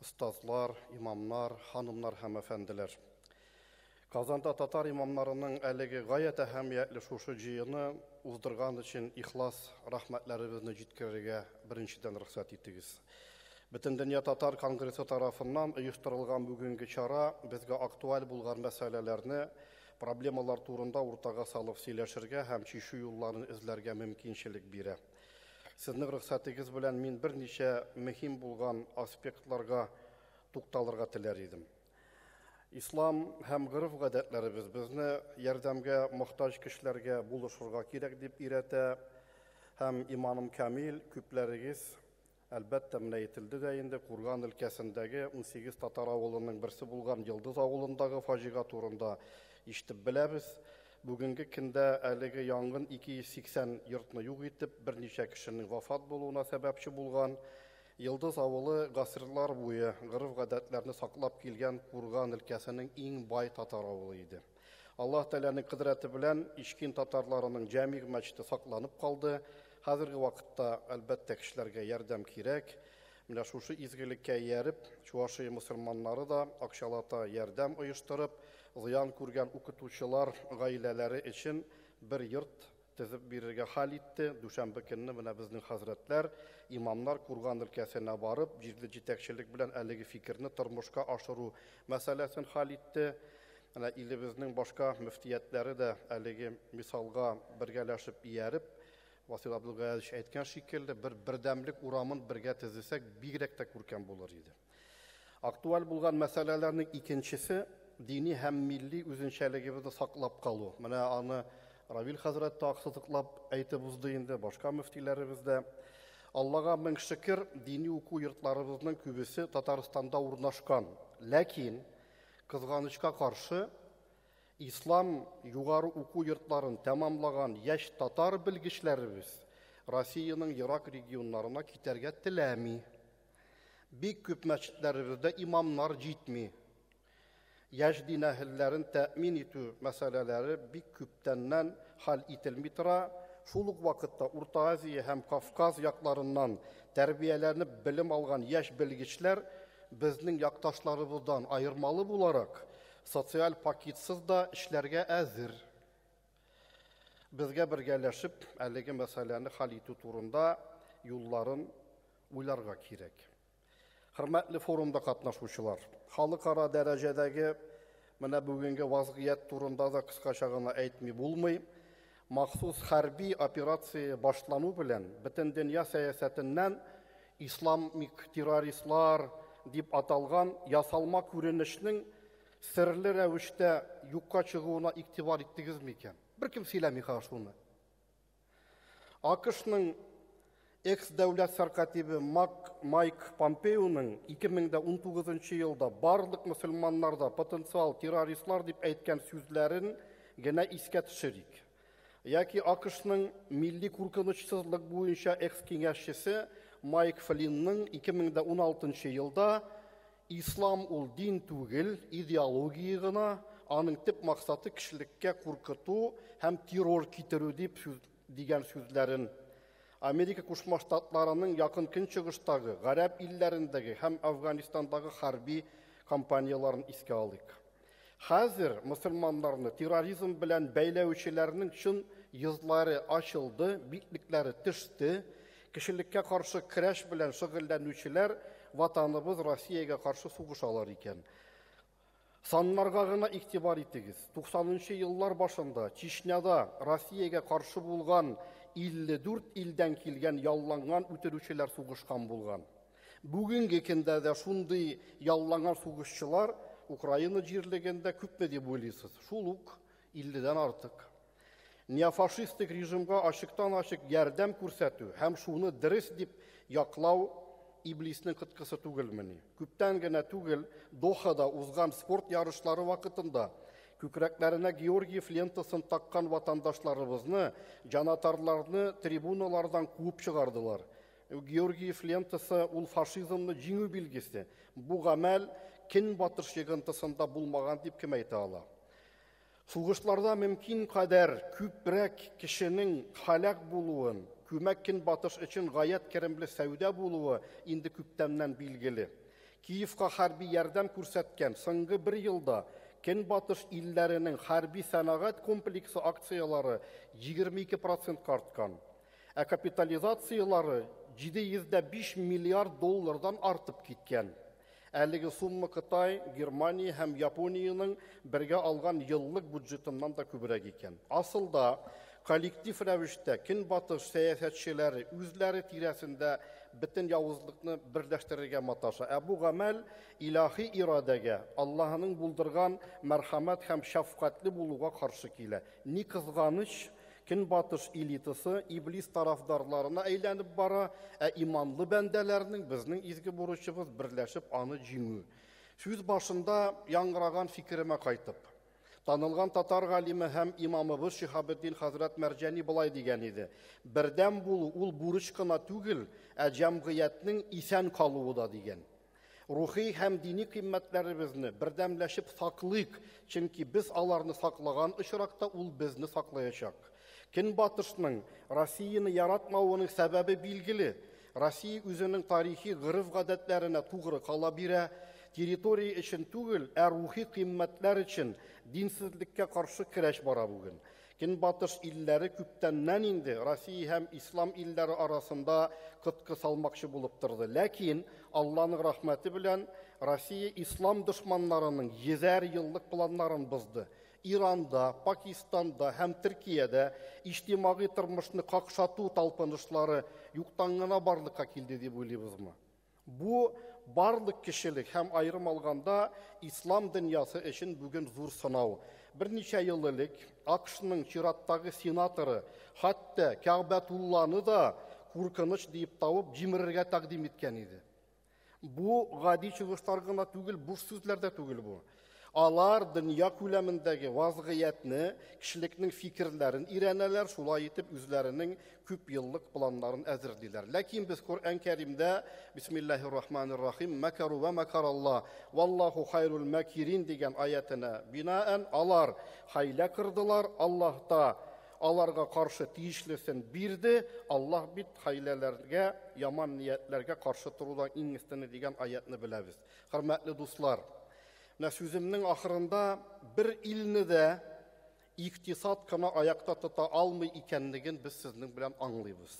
ustazlar, imamlar, hanımlar, hanımefendiler. Kazanda Tatar imamlarının elegi gayet ehemmiyetli şuşu ciyini uzdurgan için ihlas rahmetlerimizni jitkirige birinciden ruhsat ettiniz. Bütün Dünya Tatar Kongresi tarafından uyuşturulgan bugünkü çara bizge aktual bulgan meselelerini, problemalar turunda ortaga salıp söyleşirge hem çeşitli yollarını izlerge mümkünçilik bire. Sizning ruhsatınız bilen min bir neçe mühim bulgan aspektlarga to'xtalırga tiler edim. İslam hem gırıf gadetlerimiz bizni yardımga muhtaç kişilerge buluşurga kerek dep irete, hem imanım kamil küplerigiz elbette mine etildi de indi Kurgan ülkesindeki 18 Tatar avulunun birisi bulgan Yıldız avulundagi facia turunda işitip bilemiz. Bugünkü kinde eligi yangın 280 yurtni yok etip bir neçe kişinin vafat buluna sebepçi bulgan Yıldız avulu gasırlar boyu gırıf gadetlerini saklap kelgen Kurgan ülkesinin en bay Tatar avuluydu. Allah Teala'nın kudreti bilen işkin Tatarlarının cami meçhidi saklanıp kaldı. Hazırki vakitte elbette kişilerge yardım kerek. Mine şuşu izgilikke yerip, Çuvaşı Müslümanları da akşalata yardım uyuşturup, ziyan kurgan okutuvchilar aileleri için bir yurt tizip birge hal etti. Düşenbe günü mine bizning hazretler, imamlar Kurgan ülkesine barıp, jirli jitekçilik bilen eligi fikrini turmuşka aşırı meselesini hal etti. İlimizning başka müftiyetleri de eligi misalga birgeleşip yerip, Vasil Abdülgaziç aytgan şekilde bir birdemlik uramın birge tizilsek bigrek de kurken bulur idi. Aktual bulgan meselelerinin ikincisi dini hem milli üzünçeligimizni saklap kalu. Mine anı Ravil Hazret taksızlıklap aytib uzdu indi, başka müftilerimiz de. Allah'a min şükür dini oku yurtlarımızın kübüsü Tataristan'da urnaşkan. Lakin Кызганычка каршы, ислам югары уку йортларын тәмамлаган яшь татар белгечләребез Россиянең ерак регионнарына китәргә теләми. Бик күп мәчетләребездә имамнар җитми. Яшь дин әһелләрен тәэмин итү мәсьәләләре бик күптәннән хәл ителми тора. Шул ук вакытта Урта Азия һәм Кавказ якларыннан тәрбияләнеп белем алган яшь белгечләр безнең якташларыбыздан айырмалы буларак социаль пакетсыз да эшләргә әзер. Безгә бергәләшеп, әлеге мәсьәләне хәл итү турында юлларын уйларга кирәк. Хөрмәтле форумда катнашучылар, халыкара дәрәҗәдәге менә бүгенге вазгыять турында да кыскача гына әйтми булмый. Махсус хәрби операция башлану белән бөтен дөнья сәясәтеннән исламик террористлар дип аталган ясалма күренешнең серле рәвештә юкка чыгуына игътибар иттегезме икән? Беркем сөйләми шуны. АКШның экс-дәүләт сәркатибе Майк Помпеоның 2019 елда барлык мөселманнарда потенциал террористлар дип әйткән сүзләрен генә искә төшерик. Яки АКШның милли куркынычсызлык буенча экс-киңәшчесе Майк Флинның 2016 елда ислам ул дин түгел, идеология гына, аның төп максаты кешелеккә куркыту һәм террор китерү дип дигән сүзләрен Америка Кушма Штатларының якын көнчыгыштагы, гарәп илләрендәге һәм Афганистандагы хәрби компанияларын искә алыйк. Хәзер мөселманнарны терроризм белән бәйләүчеләрнең чын йөзләре ачылды, битлекләре төште. Кешелеккә каршы көрәш белән шөгыльләнүчеләр ватаныбыз Россиягә каршы сугышалар икән. Саннарга гына игътибар итегез. 90нчы еллар башында Чечняда Россиягә каршы булган 54 илдән килгән ялланган үтерүчеләр сугышкан булган. Бүгенге көндә дә шундый ялланган сугышчылар Украина җирлегендә күпме дип уйлыйсыз? Шул ук 50дән артык. Неофашистик режимга ачыктан-ачык ярдәм күрсәтү һәм шуны дөрес дип яклау иблисның кыткысы түгелмени. Күптән генә түгел Дохада узган спорт ярышлары вакытында күкрәкләренә Георгиев лентасын таккан ватандашларыбызны, җанатарларны трибуналардан куып чыгардылар. Георгиев лентасы ул фашизмны җиңү билгесе. Бу гамәл көнбатыш йогынтысында булмаган дип кем әйтә ала. Сугышларда мөмкин кадәр күпрәк кешенең халак булуын, күмәк көнбатыш өчен гаять керемле сәүдә булуы инде күптәннән билгеле. Киевка хәрби ярдәм күрсәткән соңгы 1 елда көнбатыш илләренең хәрби сәнәгать комплексы акциялары 22% арткан. Капитализациялары 705 миллиард доллардан артып киткән. Әлеге сумма Кытай, Германия һәм Япониянең бергә алган еллык бюджетыннан да күбрәк икән. Асылда коллектив рәвештә көнбатыш сәясәтчеләре үзләре тирәсендә бөтен явызлыкны берләштерергә маташа. Бу гамәл илаһи ирадәгә, Аллаһның булдырган мәрхәмәт һәм шәфкатьле булуга каршы килә. Ни кызганыч, көнбатыш элитасы иблис тарафдарларына әйләнеп бара, иманлы бәндәләрнең безнең изге бурычыбыз берләшеп аны җиңү. Сүз башында яңгыраган фикеремә кайтып, танылган татар галиме һәм имамыбыз Шиһабетдин хәзрәт Мәрҗани булай дигән иде. Бердәм булу ул бурыч кына түгел, җәмгыятьнең исән калуы да дигән. Рухи һәм дини кыйммәтләребезне бердәмләшеп саклыйк, чөнки без аларны саклаган очракта ул безне саклаячак. Көнбатышның Россияны яратмавының сәбәбе билгеле. Россия үзенең тарихи гырыф-гадәтләренә тугры кала бирә, территория өчен түгел, рухи кыйммәтләр өчен динсезлеккә каршы көрәш бара бүген. Көнбатыш илләре күптәннән инде Россия һәм ислам илләре арасында кытка салмакчы булып торды. Ләкин Аллаһның рәхмәте белән Россия ислам дошманнарының 100 еллык планнарын бозды. Иранда, Пакистанда һәм Төркиядә иҗтимагый тормышны какшату талпынышлары юктан гына барлыкка килде дип уйлыйбызмы? Бу барлык кешелек һәм айрым алганда ислам дөньясы өчен бүген зур сынау. Берничә ел элек АКШның чираттагы сенаторы хәтта Кәгъбәтулланы да куркыныч дип табып җимерергә тәкъдим иткән иде. Бу гади чыгыштар гына түгел, буш сүзләр дә түгел бу. Алар дөнья күләмендәге вазгыятьне, кешелекнең фикерләрен өйрәнәләр, шулай итеп үзләренең күп еллык планнарын әзерлиләр. Ләкин без Коръән Кәримдә Бисмиллаһир-рахманир-рахим макару ва макараллаһ валлаһу хайрул макирин дигән аятына бинаән алар хәйлә кырдылар, Аллаһ та аларга каршы тиешлесен бирде. Аллаһ бит хәйләләргә, яман ниятләргә каршы торудан иң өстене дигән аятны беләбез. Хөрмәтле дуслар, менә сүземнең ахырында бер илне дә икътисад кына аякта тота алмый икәнлеген без сезнең белән аңлыйбыз.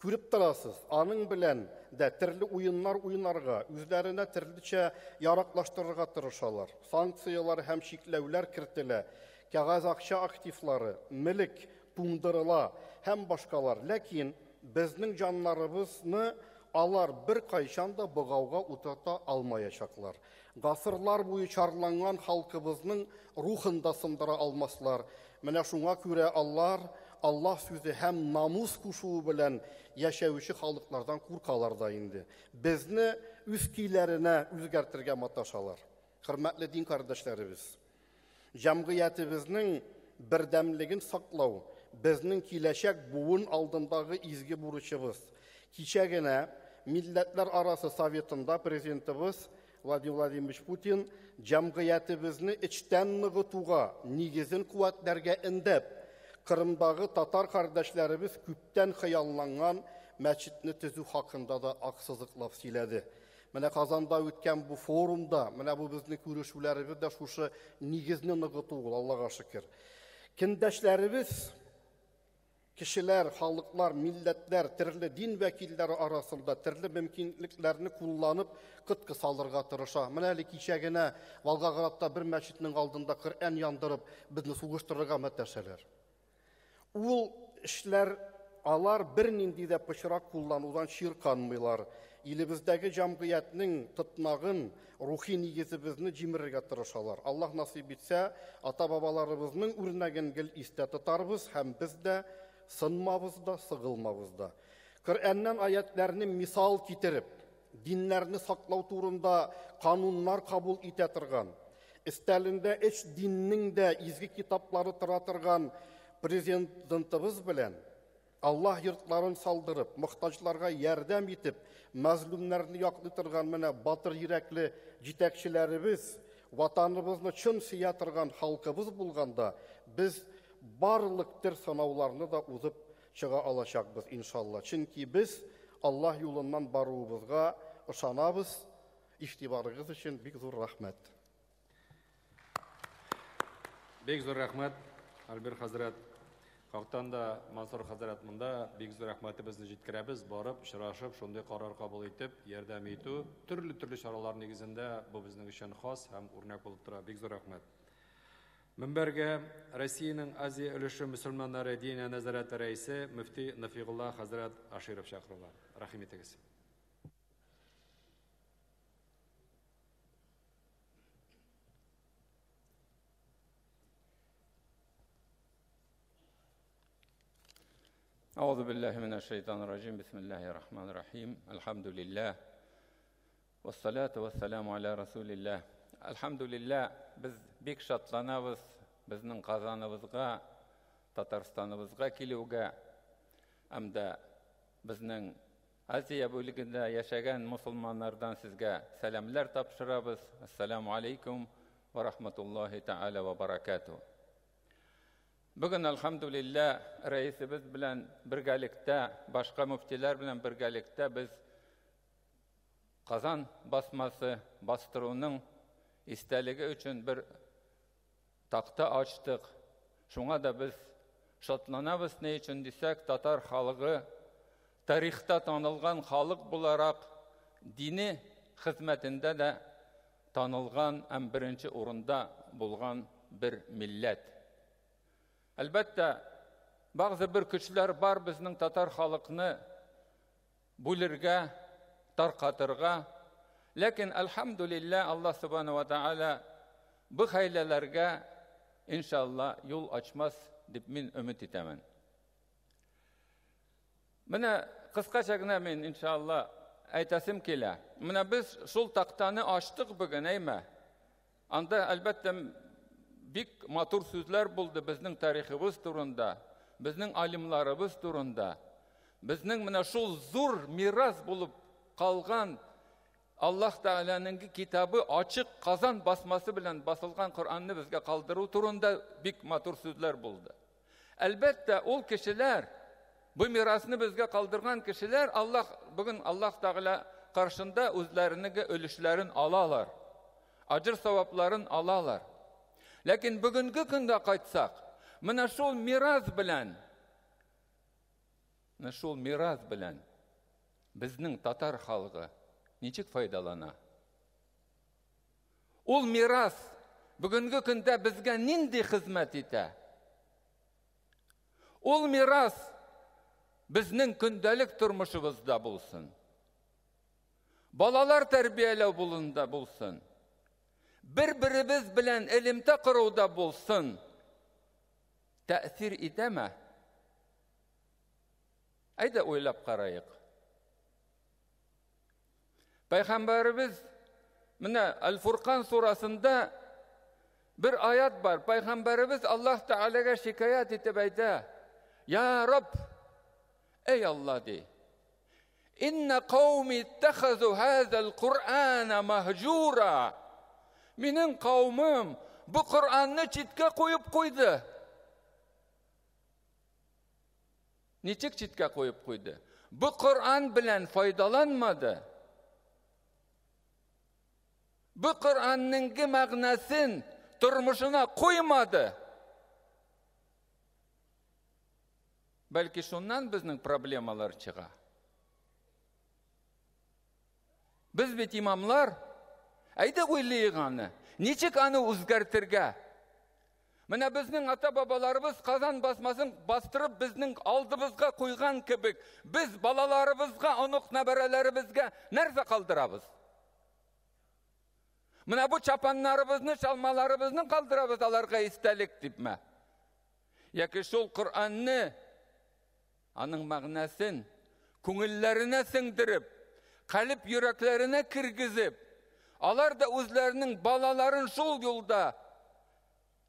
Күреп торасыз, аның белән дә төрле уеннар уйнарга, үзләренә төрлечә яраклаштырырга тырышалар. Санкциялар һәм шикләүләр кертелә, кәгазь акча активлары, милек туңдырыла һәм башкалар. Ләкин безнең җаннарыбызны алар бер кайчан да богауга утырта алмаячаклар. Гасырлар буе чарланган халкыбызның рухын да сындыра алмаслар. Менә шуңа күрә Аллаһ сүзе һәм намус кушуы белән яшәүче халыклардан куркалар да инде. Безне үз көйләренә үзгәртергә маташалар. Хөрмәтле дин кардәшләребез, җәмгыятебезнең бердәмлеген саклау безнең киләчәк буын алдындагы изге бурычыбыз. Кичә генә Милләтләр арасы советында президентыбыз Владимир Владимирович Путин җәмгыятебезне эчтән ныгытуга, нигезен куәтләргә индәп, Кырымдагы татар кардәшләребез күптән хыялланган мәчетне төзү хакында да аксызыклап сөйләде. Менә Казанда үткән бу форумда, менә бу безнең күрешүләребез дә шушы нигезне ныгыту, Аллага шөкер. Киндәшләребез, кешеләр, халыклар, милләтләр, төрле дин вәкилләре арасында төрле мөмкинлекләрне кулланып кытка салырга тырыша. Менә әле кичә генә Волгоградта бер мәчетнең алдында Коръән яндырып, безне сугыштырырга мәтәшәләр. Ул эшләр алар бер нинди дә пычрак кулланудан ширканмыйлар. Илебездәге җәмгыятьнең тытнагын, рухи нигезебезне җимерергә тырышалар. Аллаһ насыйп итсә, ата-бабаларыбызның үрнәген гел истә тотарбыз һәм без дә сынмабыз да, сыгылмабыз да. Коръәннән аятләрне мисал китереп, диннәрне саклау турында кануннар кабул итә торган, истәлендә эч диннең дә изге китаплары тора торган президентыбыз белән Аллаһ йортларын салдырып, мохтаҗларга ярдәм итеп, мазлумнарны яклый торган менә батыр йөрәкле җитәкчеләребез, ватаныбызны чын сөя торган халкыбыз булганда, без барлык төр сынауларны да узып чыга алачакбыз иншалла. Чөнки без Аллаһ юлыннан баруыбызга ышанабыз. Игътибарыгыз өчен бик зур рәхмәт. Бик зур рәхмәт, Альбер хәзрәт. Хактан да Мансур хәзрәт монда бик зур рәхмәтебезне җиткерәбез, барып, очрашып, шундый карар кабул итеп, ярдәм итү, төрле чаралар нигезендә бу безнең өчен хас һәм үрнәк булып тора. Бик зур рәхмәт. Минбәргә Россиянең Азия өлеше мөселманнары дине нәзарәте рәисе мөфти Нафигулла хәзрәт Аширов чакырыла. Рәхим итегез. أعوذ بالله من الشيطان الرجيم بسم الله الرحمن الرحيم الحمد لله والصلاة والسلام على رسول الله الحمد لله biz bek şatlanabız bizning Qazanımızga Tatarstanımızga kelüge hamda bizning Aziya bölgəsində yaşayan musulmanlardan sizge selamlar tapşırabız. Assalamu aleykum ve rahmetullahi taala ve barakatuh. Bugün elhamdülillah reisimiz bilen birgalikte, başka müftiler bilen birgalikte biz Kazan basması bastırının isteligi üçün bir takta açtık. Şuna da biz şatlanabız ne için desek Tatar halığı tarihte tanılgan halık bularak dini hizmetinde de tanılgan en birinci orunda bulgan bir millet. Elbette bazı bir güçler var bizning Tatar halkını bulirge, tarqatırga. Lakin elhamdülillah Allah subhanahu ve taala bu haylelerge inşallah yol açmaz deb men ümit etaman. Mene kıskaça gına men inşallah aytasım kela. Mene biz şol taqtani açtık bugün eyme. Анда, әлбәттә, бик матур сүзләр булды безнең тарихыбыз турында, безнең алимларыбыз турында. Безнең менә шул зур мирас булып калган Аллаһ Тәгаләнең китабы ачык Казан басмасы белән басылган Коръанны безгә калдыру турында бик матур сүзләр булды. Әлбәттә, ул кешеләр, бу мирасны безгә калдырган кешеләр, бүген Аллаһ Тәгалә каршында үзләренең өлешләрен алалар. Аҗыр савапларын алалар. Ләкин бүгенге көндә кайтсак, менә шул мирас белән безнең татар халкы ничек файдалана? Ул мирас бүгенге көндә безгә нинди хезмәт итә? Ул мирас безнең көндәлек тормышыбызда булсын. Балалар тәрбияләү булында булсын. Бер-беребез белән элемтә кыруда булсын. Тәэсир итәме? Әйдә уйлап карайык. Пәйгамбәрбез менә Әл-Фуркан сурасында bir ayat бар. Peygamberimiz Allah Teala'ya şikayet etip ayda. Ya Rab, ey Allah de. İnne kavmi ittehazu hazel Kur'ana mahjura. Minin kavmim bu Kur'an'ı çitke koyup koydu. Niçik çitke koyup koydu? Bu Kur'an bilen faydalanmadı. Bu Kur'an'ın mağnasını turmuşuna koymadı. Belki şundan bizning problemalar çığa. Biz bit imamlar, ayda o'ylayık аны. Niçik аны o'zgartirga? Mana bizning ata-babalarımız Qazan basmasın bastırıp bizning aldımızga qo'ygan kibik, biz balalarımızga, onuq nabiralarimizga narsa qaldırabız. Mana bu çapanlarımızı, çalmalarımızı qaldırabız alarga istelik dipme. Yoki şol Qur'anni anın ma'nasin ko'ngillarına singdirib, qalb yuraklarına kirgizib, alar da o'zlarining balalarin şol yo'lda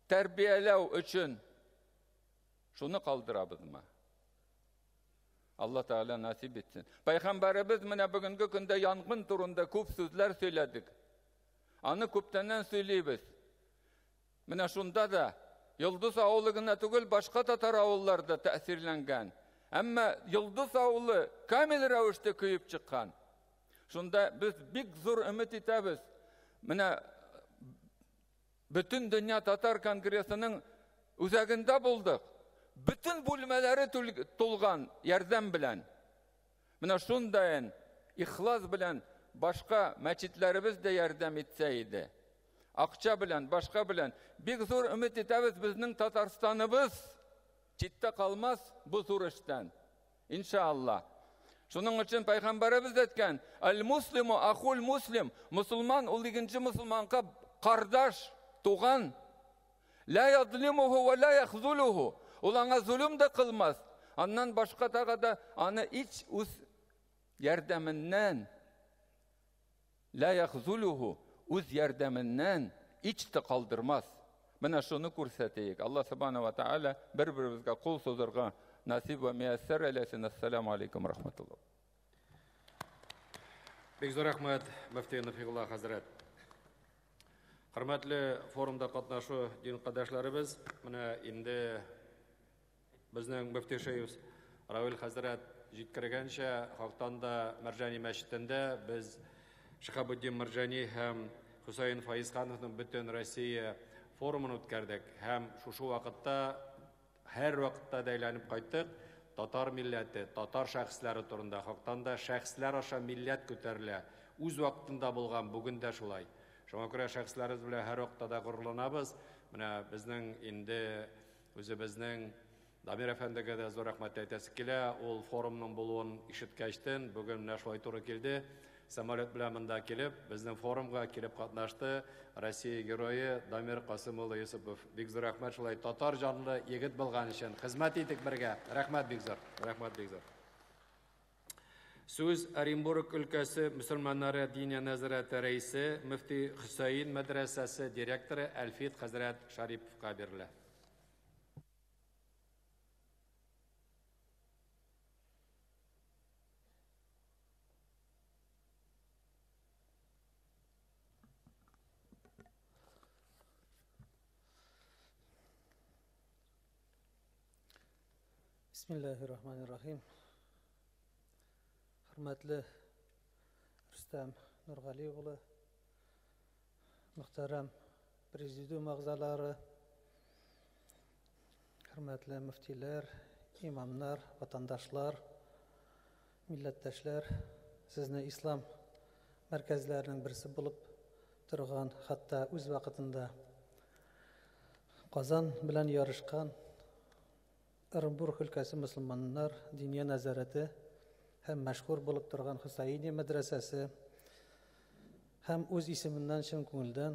tarbiyalaw uchun şunu qaldırabızmı? Allah Teala nasip etsin. Peygamberimiz mana bugungi kunda yong'in turunda ko'p so'zlar söyledik. Аны көптәннән сөйлибез. Менә шунда да Йылдыз авылы гына түгел, башка татар авылларда тәэсирләнгән. Әмма Йылдыз авылы камил рәвештә көйеп чыккан. Шунда без бик зур өмет итәбез. Менә бүтән дөнья татар конгрессының үзәгендә булдык. Бүтән бүлмәләре тулган ярдәм белән. Менә шундайын ихлас белән başka мәчетләребез дә ярдәм итсә иде. Акча белән, башка белән бик зур өмет итәбез, безнең Татарстаныбыз читтә калмас бу зур эштән. Иншаллах. Шуның өчен Пәйгамбәребез әйткән: "Аль-муслиму ахул муслим", мусулман ул икенче мусулманга кардаш, туган. Ла ядлимуху ва ла яхзулуху. Ул аңа zulüm дә кылмас. Аннан башка тагы да аны ич үз ярдәменнән La yakhzuluhu uz yardımından hiç de kaldırmaz. Bana şunu ko'rsataylik. Allah subhanahu wa ta'ala bir-birimizga qo'l so'zarga nasib va muyassar eylesin. Assalomu alaykum rahmatulloh. Бик зур рәхмәт, Мөфти Нафигулла хәзрәт. Хөрмәтле форумда катнашу дин кадәшләребез, менә инде безнең Мөфти Шәйх Равил хәзрәт җиткергәнчә, Хактан да Марҗани мәчетендә без Шихабуддин Марҗани һәм Хусейн Фаизхановның бөтен Россия форумын үткәрдек. Һәм шушы вакытта, һәр вакытта да әйләнеп кайттык. Татар милләте, татар шәхесләре турында, Хактан да шәхесләр аша милләт күтәрелә. Үз вакытында булган, бүген дә шулай. Шуңа күрә шәхесләребез белән һәр вакытта да горурланабыз. Менә безнең инде үзебезнең Дамир әфәндегә дә зур рәхмәт әйтәсе килә. Ул форумның булуын ишеткәчтен бүген менә шулай туры килде. Самолет белән монда килеп, безнең форумга килеп катнашты Россия герое Дамир Касым улы Юсупов. Бик зур рәхмәт, шулай татар җанлы егет булган өчен хезмәт итик бергә. Рәхмәт бик зур. Рәхмәт бик зур. Söz Оренбург өлкәсе Мөселманнары Диния нәзарәте рәисе Мөфти Хөсәйн мәдрәсәсе директоры Әлфит хәзрәт Шариповка бирелә. Bismillahirrahmanirrahim. Hürmetli Rüstem Nurgali oğlu, muhterem Prezidium ağzaları, hürmetli müftiler, imamlar, vatandaşlar, milletteşler, sizni İslam merkezlerinin birisi bulup durgan, hatta öz vakitinde Kazan bilen yarışkan Оренбург өлкәсе Müslümanlar Dinia нәзарәте һәм мәшһүр булып торган Хөсәйни мәдрәсәсе һәм үз исеменнән чын күңелдән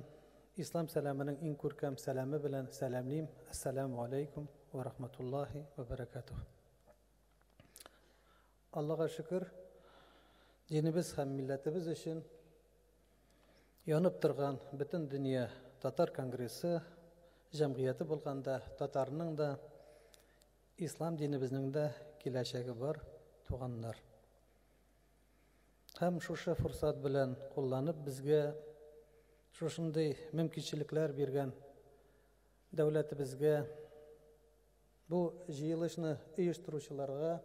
ислам сәламының иң күркәм сәламе белән сәламлыйм. Ассаламу алейкум ва рахматуллаһи ва баракатух. Аллаһка шөкер, динебез һәм милләтебез өчен янып торган бөтен дөнья татар конгрессы җәмгыяте булганда татарның да İslam dinimizin de kileşegi var, tuğanlar. Hem şuşa fırsat bilen kullanıp bizge şuşunday mümkünçilikler bergen devletimizge bu jiyilishni uyushtiruvchilarga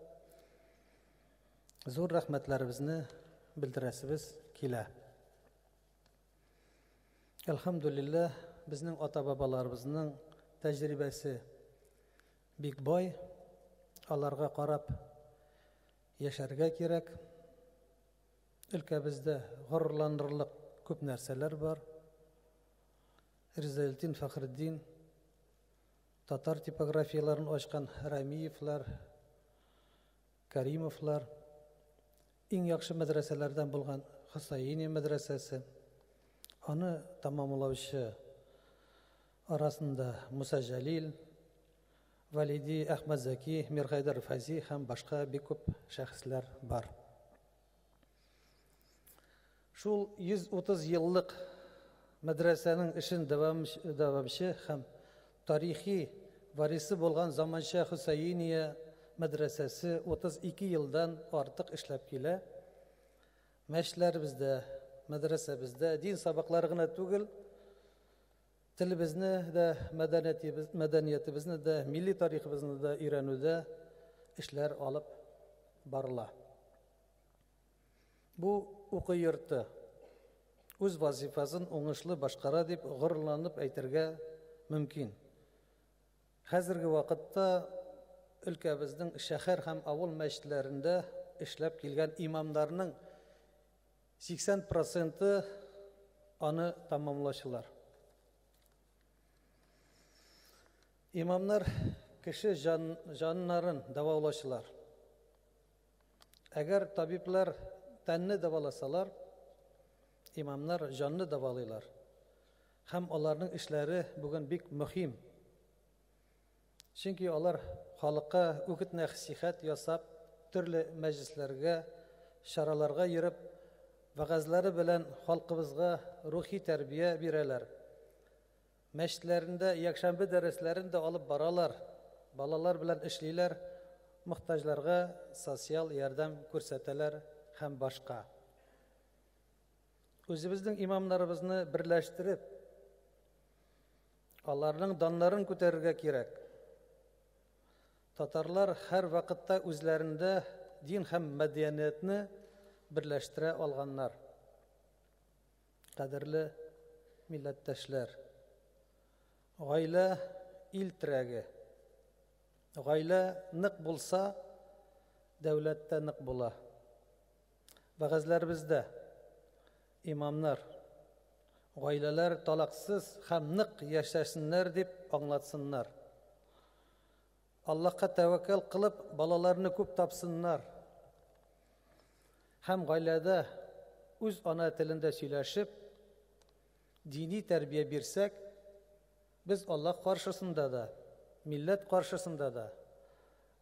zo'r rahmatlarimizni bildirasimiz kela. Elhamdülillah bizning ota-bobolarimizning tajribasi big boy, alarga qarab yaşarga kerak. Ülkemizde gururlandırılık köp narsalar var. Rizaltin Fakhriddin Tatar tipografiyalarını açkan Ramiyevlar, Karimovlar, en yaxşı medreselerden bulgan Hüseyni medresesi, onu tamamlayışı arasında Musa Jalil, Validi Ahmad Zaki, Mir Haydar Fazi hem başka bir köp şahıslar var. Şul 130 yıllık medresenin işin devamışı hem tarihi varisi bolgan Zamanşah Hüseyniye medresesi 32 yıldan artık işlep kile. Meşlerimizde, medresemizde din sabaklarına tugul, tilimizni de, medeniyetimizni de, milli tarihimizni de öğrenüde işler alıp barla. Bu oku yurtu öz vazifasını oңышлы başkara dep gururlanıp aytırga mümkün. Hazırki vakitte ülkemizin şehir hem avul meşitlerinde işlep kelgen imamlarının 80% onu tamamlaşırlar. İmamlar kişi canların davalaşırlar. Eğer tabipler tenni davalasalar, imamlar canlı davalayırlar. Hem onların işleri bugün bik mühim. Çünkü onlar halka öğüt nasihat yasap, türlü meclislerge, şaralarga yürüp, vaazları bilen halkımızga ruhi terbiye verirler. Meşitlerinde, yakşambi derslerinde alıp baralar, balalar bilen işliler, muhtaçlarga sosyal yardım görseteler hem başka. Özümüzün imamlarımızı birleştirip, onların danlarını көтәрергә kирәk. Tatarlar her vakitte özlerinde din hem medeniyetini birleştire alganlar. Kadirli milletteşler, gayle il tirəgi, gayle nık bulsa, devlette nık bula. Vaazlerimizde imamlar, gayleler talaksız hem nık yaşasınlar deyip anlatsınlar. Allah'a tevekkül kılıp balalarını köp tapsınlar. Hem gaylede öz ana tilinde söyleşip dini terbiye birsek, biz Allah karşısında da, millet karşısında da,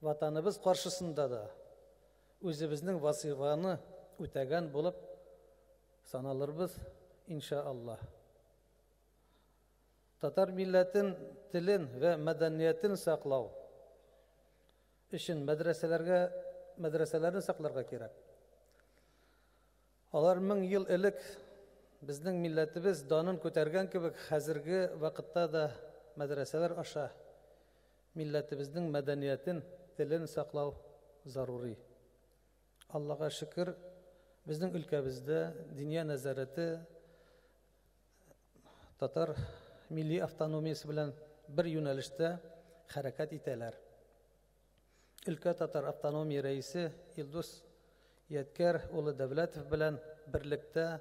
vatanımız karşısında da, үзебезнең вазифаны үтәгән булып саналырбыз, иншааллах. Татар милләтен, телен вә мәдәниятен саклау өчен мәдрәсәләрне сакларга кирәк. Алар 1000 ел элек безнең милләтебез данын күтәргән кебек, хәзерге вакытта да мәдрәсәләр аша милләтебезнең мәдәниятен, телен саклау зарури. Аллаһка шөкер, безнең өлкәбездә диния нәзарәте татар милли автономиясе белән бер юнәлештә хәрәкәт итәләр. Өлкә татар автономия рәисе Илдус Яткәр улы Дәүләтов белән берлектә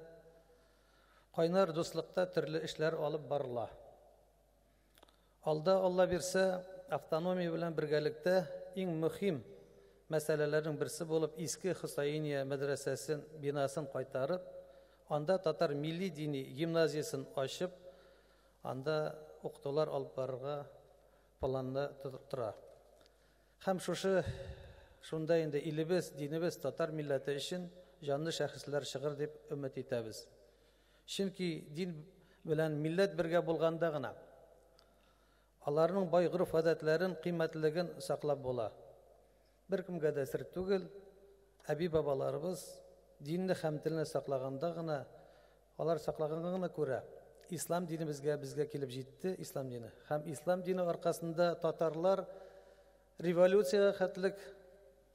кайнар дуслыкта төрле эшләр алып барыла. Алда Алла бирсә, автономия белән бергәлектә иң мөһим мәсьәләләрнең берсе булып Иске Хусайния мәдрәсәсен бинасын кайтарып, анда татар милли дини гимназиясын ачып, анда укытулар алып барырга планны тора. Һәм шунда инде илебез, динебез, татар милләте өчен җанлы шәхесләр чыгыр дип өмет итәбез. Чөнки дин белән милләт бергә булганда гына аларның бай гырыф-гадәтләрен, кыйммәтлеген саклап була. Беркемгә дә сер түгел, әби бабаларыбыз динне һәм телне саклаганда гына, алар саклаганга гына күрә, ислам динебезгә безгә килеп җитте, ислам дине. Һәм ислам дине аркасында татарлар революцияга хәтлек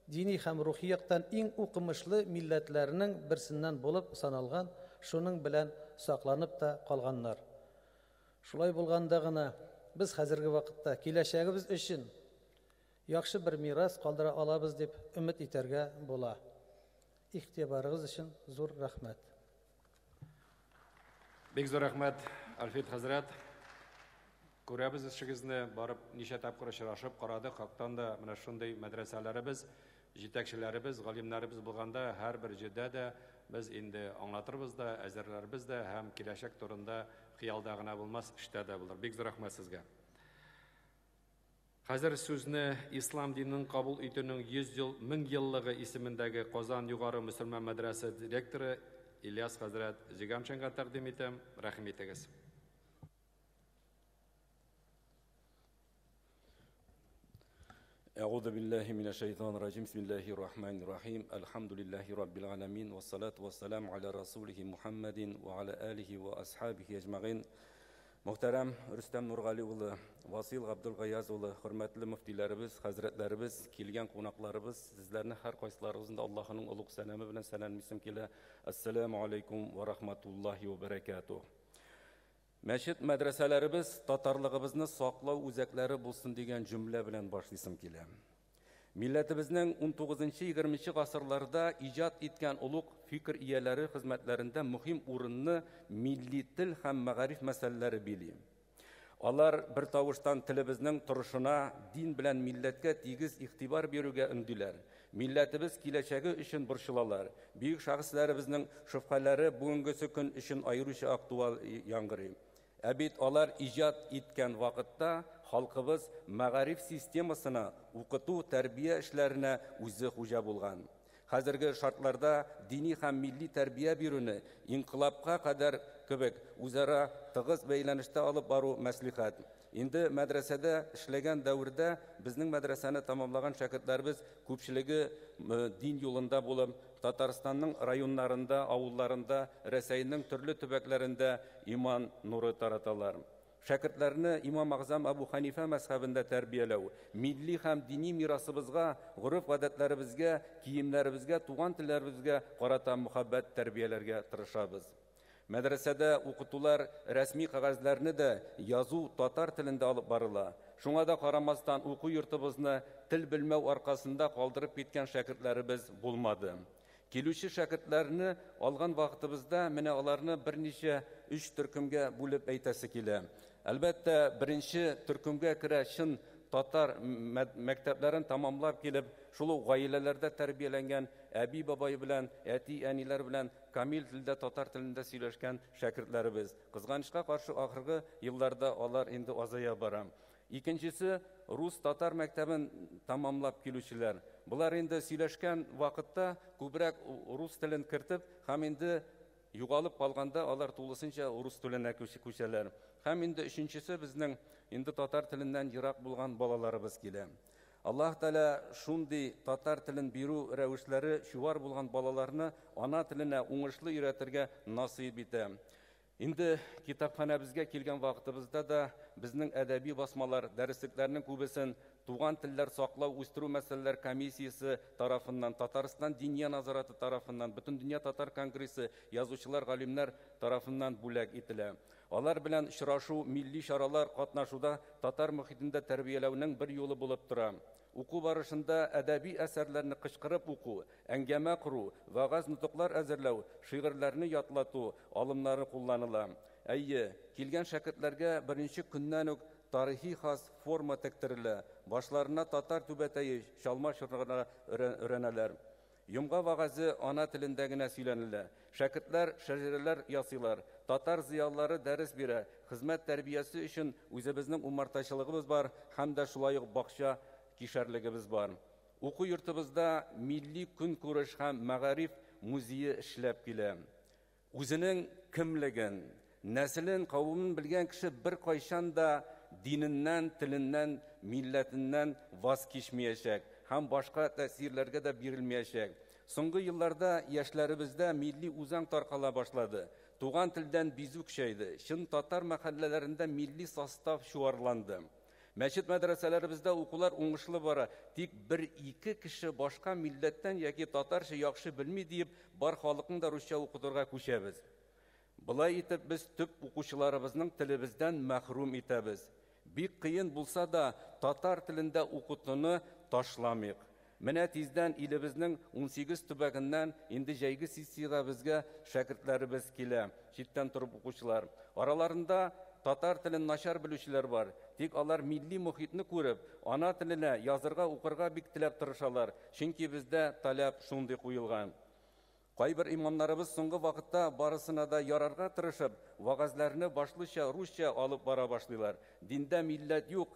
дини һәм рухи яктан иң укымышлы милләтләрнең берсеннән булып саналган, шуның белән сакланып та калганнар. Шулай булганда гына без хәзерге вакытта киләчәгебез өчен яхшы бер мирас калдыра алабыз дип өмет итәргә була. Игътибарыгыз өчен зур рәхмәт. Бик зур рәхмәт, Альфит хәзрәт. Күрәбез эшегезне, барып ничә тапкыр очрашып карадык. Хактан да менә шундый мәдрәсәләребез, җитәкчеләребез, галимнәребез булганда һәрбер җирдә дә без инде аңлатырбыз да, әзерләрбез дә һәм киләчәк турында хыялда гына булмас, эштә дә булыр. Бик зур рәхмәт сезгә. Хәзер сүзне ислам динен кабул итүнең 1000 еллыгы исемендәге Казан югары мөселман мәдрәсә директоры Ильяс хәзрәт Зигамчанга тәкъдим итәм. Рәхим итегез. أعوذ بالله من الشيطان الرجيم بسم الله الرحمن الرحيم الحمد لله رب العالمين والصلاة والسلام على رسوله محمد وعلى آله وأصحابه أجمعين. Muhterem Rüstem Nurgali ulu, Vasil Abdülgayaz ulu, hürmetli müftilerimiz, hazretlerimiz, kilgen konaklarımız, sizlerine her kayıslarınızın da Allah'ın uluk selamı bilen selamlısım kile. Esselamu aleyküm ve rahmetullahi ve berekatuhu. Мәчет мәдрәсәләребез татарлыгыбызны саклау үзәкләре булсын дигән җөмлә белән башлыйсым килә. Милләтебезнең 19-20 гасырларда иҗат иткән улуг фикр ияләре хезмәтләрендә мөһим урынны милли тел һәм мәгариф мәсьәләләре били. Алар бер тавыштан телебезнең торышына, дин белән милләткә тигез игътибар бирүгә өндиләр. Милләтебез киләчәге өчен борчылалар. Бөек шәхесләребезнең шөбһәләре бүгенге көн өчен аеруча актуаль яңгырый. Әбит алар иҗат иткән вакытта халкыбыз мәгариф системасына, укыту, тәрбия эшләренә үзе хуҗа булган. Хәзерге шартларда дини һәм милли тәрбия бирүне инкыйлабка кадәр кебек үзара тыгыз бәйләнештә алып бару мәслихәт. Инде мәдрәсәдә эшләгән дәврдә безнең мәдрәсәне тәмамлаган шәкертләребез күпчелеге дин юлында булып, Татарстанның районнарында, авылларында, Рәсәйнең төрле төбәкләрендә иман нуры тараталар. Шәкертләрне Имам Агзам Абу Ханифа мәзһәбендә тәрбияләү, милли һәм дини мирасыбызга, гырыф-гадәтләребезгә, киемнәребезгә, туган телләребезгә карата мөхәббәт тәрбияләргә тырышабыз. Мәдрәсәдә укытулар рәсми кагазларны да язу татар телендә алып барыла. Шуңа да карамастан уку йортыбызны тел белмәү аркасында калдырып киткән шәкертләребез булмады. Килүче шәкертләрне алган вакытыбызда менә аларны берничә 3 төркемгә бүлеп әйтәсе килә. Әлбәттә, беренче төркемгә керә шын татар мәктәпләрен тамамлап килеп, шул гаиләләрдә тәрбияләнгән әби бабай белән, әти әниләр белән камил телдә татар телендә сөйләшкән шәкертләребез. Кызганычка каршы ахыргы елларда алар инде азая бара. Икенчесе рус татар мәктәбен тамамлап килүчеләр. Булар инде сөйләшкән вакытта күбрәк рус телен кертеп, һәм инде югалып калганда алар тулысынча рус теленә күчәләр. Һәм инде өченчесе безнең инде татар теленнән ерак булган балаларыбыз килә. Аллаһ Тәала шундый татар телен бирү рәвешләре чуар булган балаларны ана теленә уңышлы өйрәтергә насыйп итә. Инде китапханәбезгә килгән вакытыбызда да безнең әдәби басмалар, дәреслекләрнең күбесен туган телләр саклау, үстерү мәсьәләләр комиссиясе тарафыннан, Татарстан Диния назараты тарафыннан, Бөтендөнья татар конгрессы, язучылар, галимнәр тарафыннан бүләк ителә. Алар белән очрашу, милли чаралар катнашуда татар мөхитендә тәрбияләүнең бер юлы булып тора. Уку барышында әдәби әсәрләрне кычкырып уку, әңгәмә кору, вагаз нутыклар әзерләү, шигырьләрне ятлату алымнары кулланыла. Әйе, килгән шәкертләргә беренче көннән үк тарихи хас форма тектерелә. Башларына татар түбәтәе, чалма чорнагына өрәнәләр. Юмга вагазы ана телендә генә сөйләнелә. Шәкертләр шәҗәрәләр ясыйлар. Татар зыяллары дәрес бирә. Хезмәт тәрбиясе өчен үзебезнең умартачылыгыбыз бар, һәм дә шулай ук бакча кишәрлегебез бар. Уку йортыбызда милли көнкүреш һәм мәгариф музее эшләп килә. Үзенең кемлеген, нәселен, кавымын белгән кеше бер кайчан да диненнән, теленнән, милләтеннән ваз кичмәячәк һәм башка тәэсирләргә дә бирелмәячәк. Соңгы елларда яшьләребездә милли үзаң таркала башлады. Туган телдән бизү көчәйде. Чын татар мәхәлләләрендә милли состав чуарланды. Мәчет мәдрәсәләребездә укулар уңышлы бара, тик бер-ике кеше башка милләттән яки татарча яхшы белми дип, бар халыкны да русча укытырга күчәбез. Булай итеп без төп укучыларыбызның телебездән мәхрүм итәбез. Бик кыен булса да татар телендә укытуны ташламыйк. Менә тиздән илебезнең 18 төбәгеннән инде җәйге сессиягә безгә шәкертләребез килә, читтән торып укучылар. Араларында татар телен начар белүчеләр бар. Тик алар милли мөхитне күреп, ана теленә язырга, укырга бик теләп тырышалар. Чөнки бездә таләп шундый куелган. Кайбер имамнарыбыз соңгы вакытта барысына да ярарга тырышып, вагазларны башлыча русча алып бара башлыйлар. Диндә милләт юк,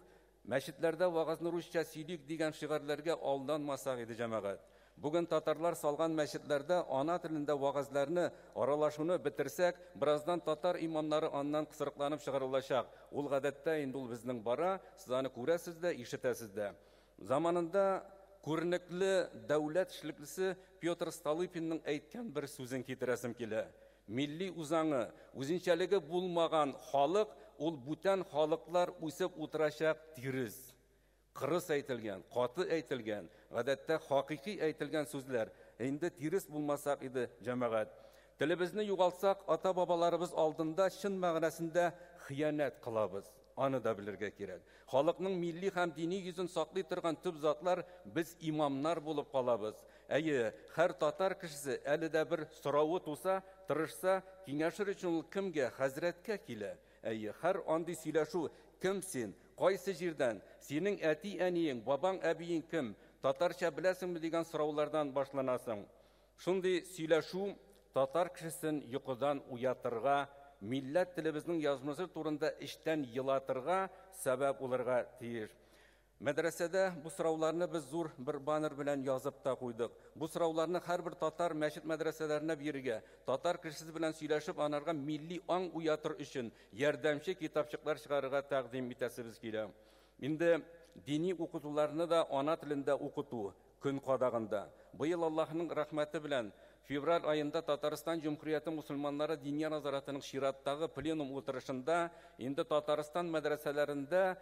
мәчетләрдә вагазны русча сөйлик дигән шигырьләргә алданмасак иде җәмәгать. Бүген татарлар салган мәчетләрдә ана телендә вагазларны аралашуны бетерсәк, бераздан татар имамнары аннан кысырыкланып чыгарылачак. Ул гадәттә инде ул безнең бара, сез аны күрәсез дә, ишетәсез дә. Заманында күренекле дәүләт эшлеклесе Петр Столыпинның әйткән бер сүзен китерәсем килә. Милли үзаңы, үзенчәлеге булмаган халык, ул бүтән халыклар үсеп утырачак тирес. Кырыс әйтелгән, каты әйтелгән, гадәттә хакыйкый әйтелгән сүзләр. Инде тирес булмасак иде җәмәгать. Телебезне югалтсак, ата-бабаларыбыз алдында чын мәгънәсендә хыянәт кылабыз. Аны да белергә кирәк. Халыкның милли һәм дини йөзен саклый торган төп затлар без имамнар булып калабыз. Әйе, һәр татар кешесе әле дә бер сорауы туса, тырышса, киңәшер өчен ул кемгә, хәзрәткә килә. Әйе, һәр андый сөйләшү, кем син, кайсы җирдән, синең әти-әниең, бабаң, әбиең кем, татарча беләсеңме дигән сораулардан башланасың. Шундый сөйләшү татар кешесен йокыдан уятырга, милләт телебезнең язмышы турында эштән елатырга сәбәп булырга тиеш. Мәдрәсәдә бу сорауларны без зур бер баннер белән язып та куйдык. Бу сорауларны һәрбер татар мәчет мәдрәсәләренә бирергә, татар кешесе белән сөйләшеп, анарга милли аң уятыр өчен ярдәмче китапчыклар чыгарырга тәкъдим итәсебез килә. Инде дини укытуларны да ана телендә укыту көн кадагында. Быел Аллаһның рәхмәте белән февраль айында Татарстан Җумһурияте мусульманнары Диния назаратының чираттагы пленум утырышында инде Татарстан мәдрәсәләрендә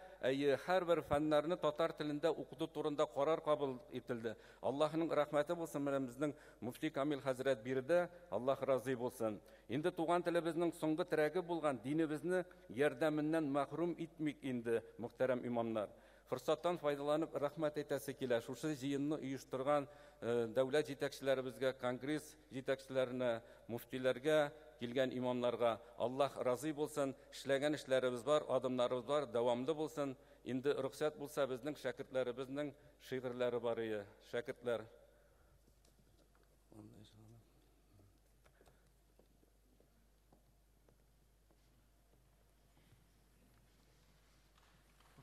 һәрбер фәннәрне татар телендә укыту турында карар кабул ителде. Аллаһның рәхмәте булсын, менә безнең муфти Камил хәзрәт бирде, Аллаһ разый булсын. Инде туган телебезнең соңгы терәге булган динебезне ярдәменнән мәхрүм итмик инде, мөхтәрәм имамнар. Форсаттан файдаланып рәхмәт әйтәсе килә. Шушы җыенны оештырган дәүләт җитәкчеләребезгә, конгресс җитәкчеләренә, муфтиләргә, килгән имамнарга Аллаһ разый булсын. Эшләгән эшләребез бар, адымнарыбыз бар, дәвамлы булсын. Инде рөхсәт булса, безнең шәкертләребезнең шигырьләре бар иде. Шәкертләр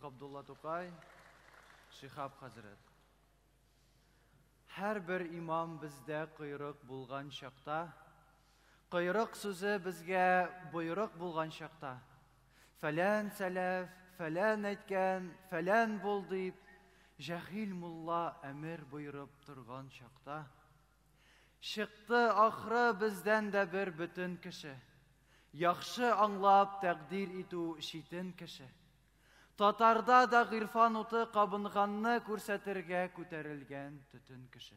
Габдулла Тукай, Шихаб хәзрәт. Һәр бер имам бездә койрык булган чакта, койрык сүзе безгә буйрык булган чакта, фәлән сәләф, фәлән әйткән, фәлән бул дип, җәһил мулла әмер буйрып торган чакта, чыкты ахры бездән дә бер бөтен кеше, яхшы аңлап тәкъдир итү читен кеше. Татарда да гыйрфан уты кабынганны күрсәтергә күтәрелгән төтен кеше.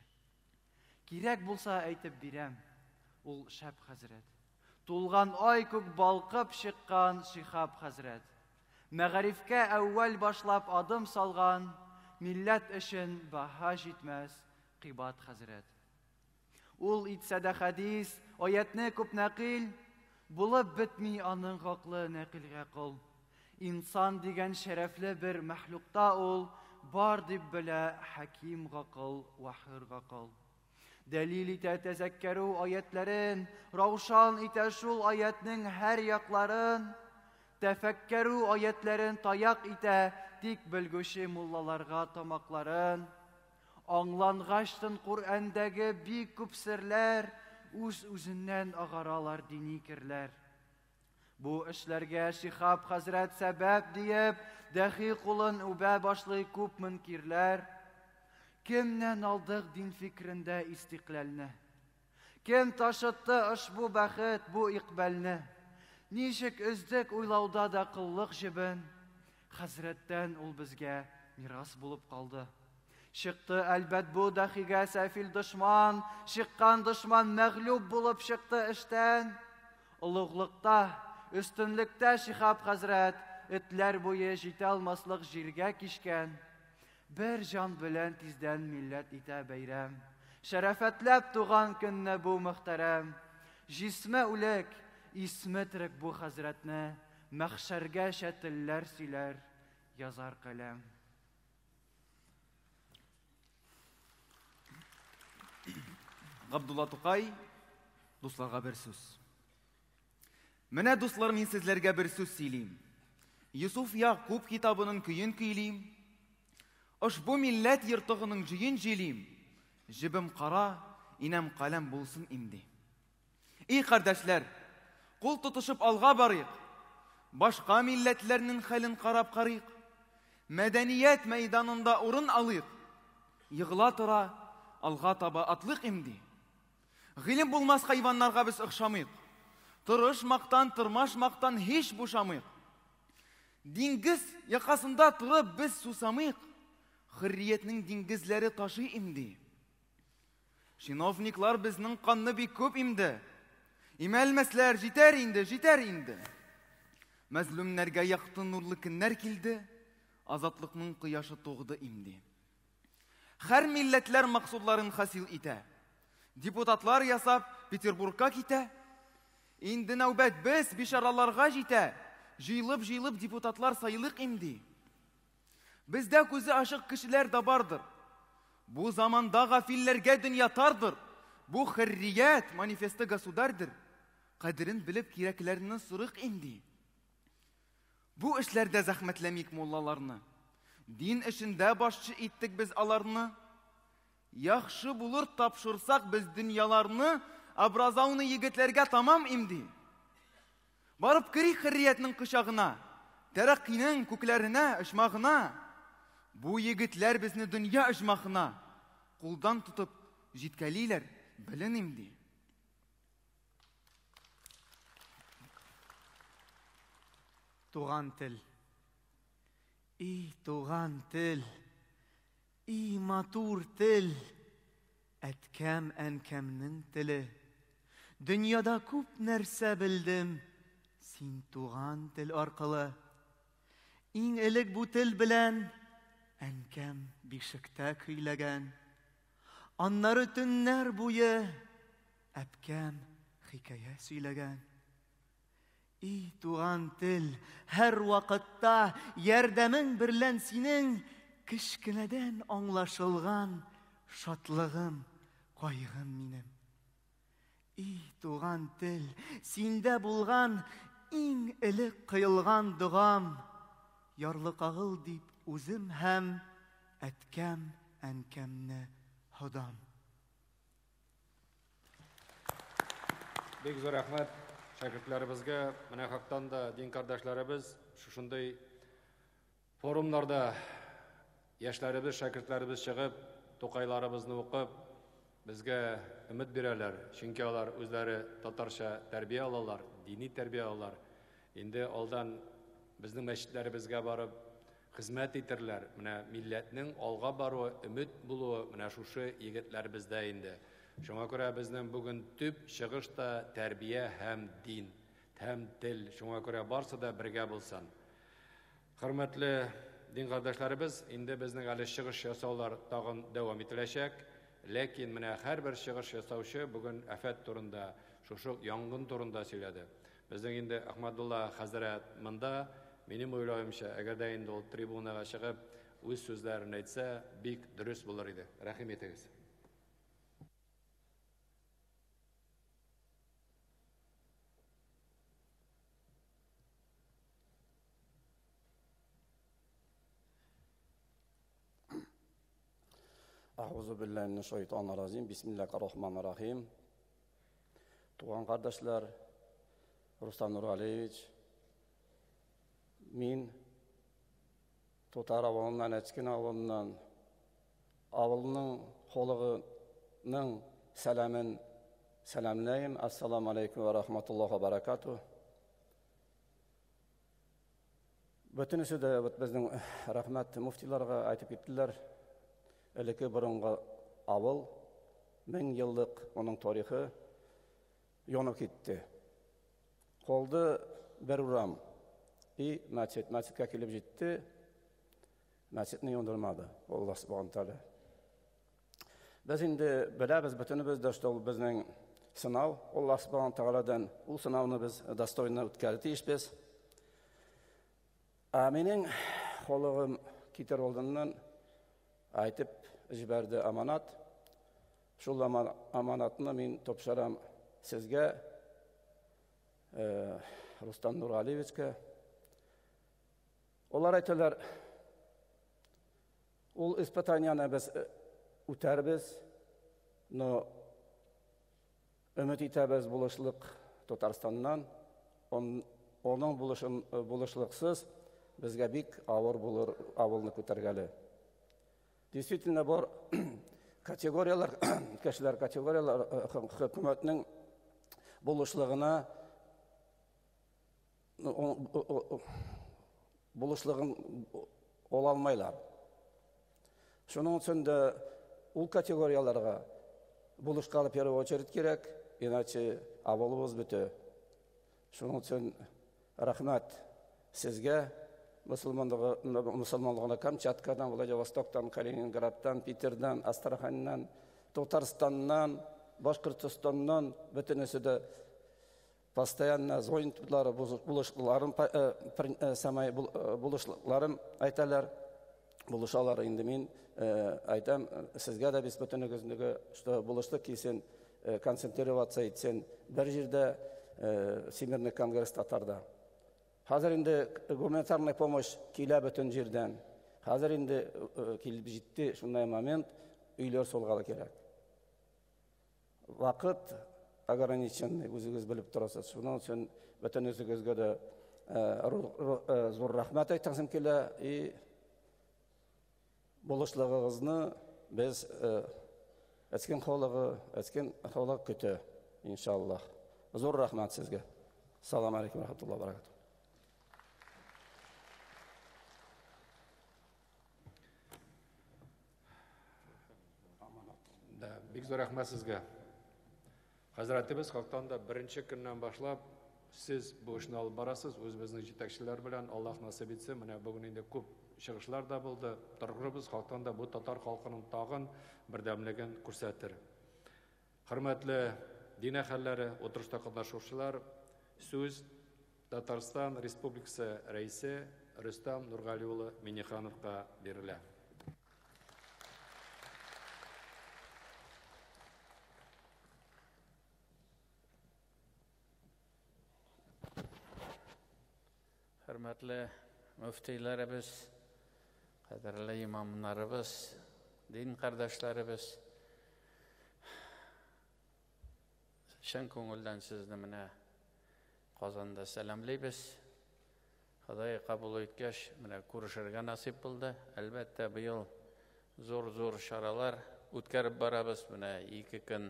Кирәк булса әйтеп бирәм, ул шәп хәзрәт. Тулган ай күк балкып чыккан Шихаб хәзрәт. Мәгарифкә әүвәл башлап адым салган, милләт өчен баһа җитмәс кыйбат хәзрәт. Ул итсә дә хәдис, аятны күп нәкил, булып бетми аның хаклы нәкилгә кыл. İnsan дигән шәрәфле бер мәхлукта ул, бар дип белә хәким гакыл, вахир гакыл. Дәлил итә тәзәккәрү аятларын, раушан итә шул аятның һәр якларын, тәфәккәрү аятларын таяк итә, тик белгүче муллаларга тамакларын. Аңлангаштын Куръәндәге бик күп серләр, үз-үзеннән агаралар дини кирләр. Бу эшләргә Шихаб хәзрәт сәбәп диеп, дәхи кулын үбә башлый күп мөнкирләр. Кемнән алдык дин фикрендә истиклалне? Кем ташытты ошбу бәхет, бу икбалне? Ничек өздек уйлауда да кыллык җибен? Хәзрәттән ул безгә мирас булып калды. Чыкты әлбәт бу дәхигә сәфил дошман, чыккан дошман мәгълүб булып чыкты эштән. Улуглыкта, өстенлектә Шихаб хәзрәт, этләр буе җитә алмаслык җиргә кишкән. Бер җан белән тиздән милләт итә бәйрәм. Шәрәфәтләп туган көнне бу мөхтәрәм. Җисме үлек, исме терек бу хәзрәтне, мәхшәргә шәтелләр сөйләр, язар каләм. Габдулла Тукай, дусларга бер сүз. Менә дуслар, мин сезләргә бер сүз сөйлим. Юсуф Якуб китабының көен көйлим. Ошбу милләт йыртыгының җыен җилим. Җибем кара, инәм каләм булсын инде. И кардәшләр, кул тотышып алга барыйк. Башка милләтләрнең хәлен карап карыйк. Мәдәният мәйданында урын алыйк. Йыгыла тора, алга таба атлык инде. Гыйлем булмас хайваннарга без охшамыйк. Тырышмактан, тырмашмактан һич бушамыйк. Диңгез якасында турып без сусамыйк. Хөрриятның диңгезләре ташы инде. Чиновниклар безнең канны бик күп инде. Имәлмәсләр җитәр инде, җитәр инде. Мәзлумнәргә якты нурлы көннәр килде. Азатлыкның кояшы тугды инде. Һәр милләтләр максудларын хасил итә. Депутатлар ясап Петербургка китә. Инде нәүбәт без бишараларга җитә. Җыелып депутатлар сайлык инде. Бездә күзе ачык кешеләр дә бардыр. Бу заманда гафилләргә дөнья тардыр. Бу хөррият манифесты государьдыр. Кадерен белеп кирәкләрне сырык инде. Бу эшләрдә зәхмәтләмик муллаларны. Дин эшендә башчы иттек без аларны. Яхшы булыр тапшырсак без дөньяларны, образауны егетләргә тамам инде. Барып кирик хөрриятның кычагына, тәрәккинең күкләренә, ишмагына. Бу егетләр безне дөнья ишмагына кулдан тутып җиткәлиләр, белен инде. Туган тел. И туган тел. И матур тел. Әткәм әнкәмнең теле. Дөньяда күп нәрсә белдем. Син туган тел аркылы. Иң элек бу тел белән әнкәм бишектә көйләгән. Аннары төннәр буе әпкәм хикая сөйләгән. И туган тел, һәр вакытта ярдәмең берлән синең кечкенәдән аңлашылган шатлыгым, кайгым минем. И туган тел, синдә булган иң элек кыйлган дугам, ярлы кагыл дип үзем һәм әткәм әнкәмне Hodam. Bek zor rahmat şagirdlarimizga, mana haqdan da din kardeşlerimiz shunday forumlarda yoshlarimiz, shogirdlarimiz chiqib, to'qaylarimizni o'qib, bizga umid berarlar. Chunki ular o'zlari tatarcha tarbiya olalar, diniy tarbiya olalar. Endi oldan bizning masjidlarimizga borib xizmat etirlar. Mana millatning olg'a boruvi, umid bo'luvi mana shu yigitlar bizda endi. Şuna göre bizden bugün tüp çıkışta terbiye hem din, hem dil. Şuna göre varsa da birge bulsan. Hürmetli din kardeşlerimiz, indi bizden ali çıkış yasaular tağın devam etilecek. Lakin mine her bir çıkış yasauşı bugün afet turunda, şu yangın turunda söyledi. Bizden indi Ahmadullah Hazret mında, benim oylayımşa, eğer de indi o tribunaya çıkıp, öz sözlerini etse, büyük dürüst bulur idi. Rahim etiniz. Euzu billahi mineşşeytanirracim. Bismillahirrahmanirrahim. Tuğan kardeşler, Rustam Nuralievich, min Totar avılından, Eçkin avılından, avılının xolığının selamlayım. Assalamu aleykum ve rahmetullahi ve berekatuhu. Bütünüsü de bizden rahmet muftilarga aytıp gittiler. Eleki burunga avıl, 1000 yıllık onun tarihi yonup gitti. Koldu bir uram. Mescid'e kelip gitti. Mescid'ni yondurmadı. Allah subhanahu teala. Biz indi biliriz, bütünübüz de bizning sınav. Allah subhanahu teala'dan o sınavını biz dostoyna o'tkazdik biz. Mening xolug'im ketar oldindan aytib jiberdi amanat. Şul amanatını men topşaram sizge, Rustam Nuraliyevichga. Olar aytdilar, ul ispataniyani biz o'tarbiz, umid etamiz bo'lishliq Tataristondan. Onun bo'lishliqsiz bizga bek avır bo'lur avulni ko'targali. Действительно bor kategoriyalar, kişiler kategoriyalar hükümetinin buluşluğuna buluşluğun olalmaylar. Şunun için de ul kategoriyalarga buluşkalı первую очередь керек, иначе avulumuz bütü. Şunun için rahmet sizge. Müslümanlığına Kamçatka'dan, Vladivostok'tan, Kaliningrad'dan, Peter'dan, Astrachan'dan, Tataristan'dan, Başkırtistan'dan, bütünüsü de постоянно zoyuntuları, buluşlarım aytalar, buluşalar indi men aytam, sizge de biz bütünügüzdeki buluştuk ki sen konsentrasyon etsen, bir yerde Всемирный конгресс Tatar'da. Hazır indi gumanitarная помощь kile bütün жерден. Hazır indi kelip җитте шундай момент, үйлер солгалы керек. Вакыт ограниченный, үзегез билеп торасыз. Шуның өчен бүтән үзегезгә дә зур рәхмәт әйтәсем килә. Булышлыгыгызны без әскән халыгы көтә, иншаллах. Зур рәхмәт сезгә. Салам алейкум ва рахматуллаһи ва баракатуһ. Bek zor rahmat sizga. Hazratimiz halktan da birinchi kundan boshlab siz bu ishni olib borasiz, o'zimizning yetakchilar bilan Alloh nasib etsin. Mana bugun endi ko'p chiqishlar da bo'ldi. Targ'ibimiz halktan da bu tatar xalqining tag'in birdamligin ko'rsatir. Hurmatli din ahallari, o'tirishda qatnashuvchilar, so'z Tatariston Respublikasi raisi Rustam Nurg'aliyo'li Minixanovga beriladi. Hürmetli müftülerimiz, kaderli imamlarımız, din kardeşlerimiz, Шын көңілден сізді міне Қазанда сәлемлейбіз. Құдай қабыл еткеш, міне көрішерге насип болды. Әлбәттә, быйыл зор шаралар үткәріп барабыз. Міне 2 күн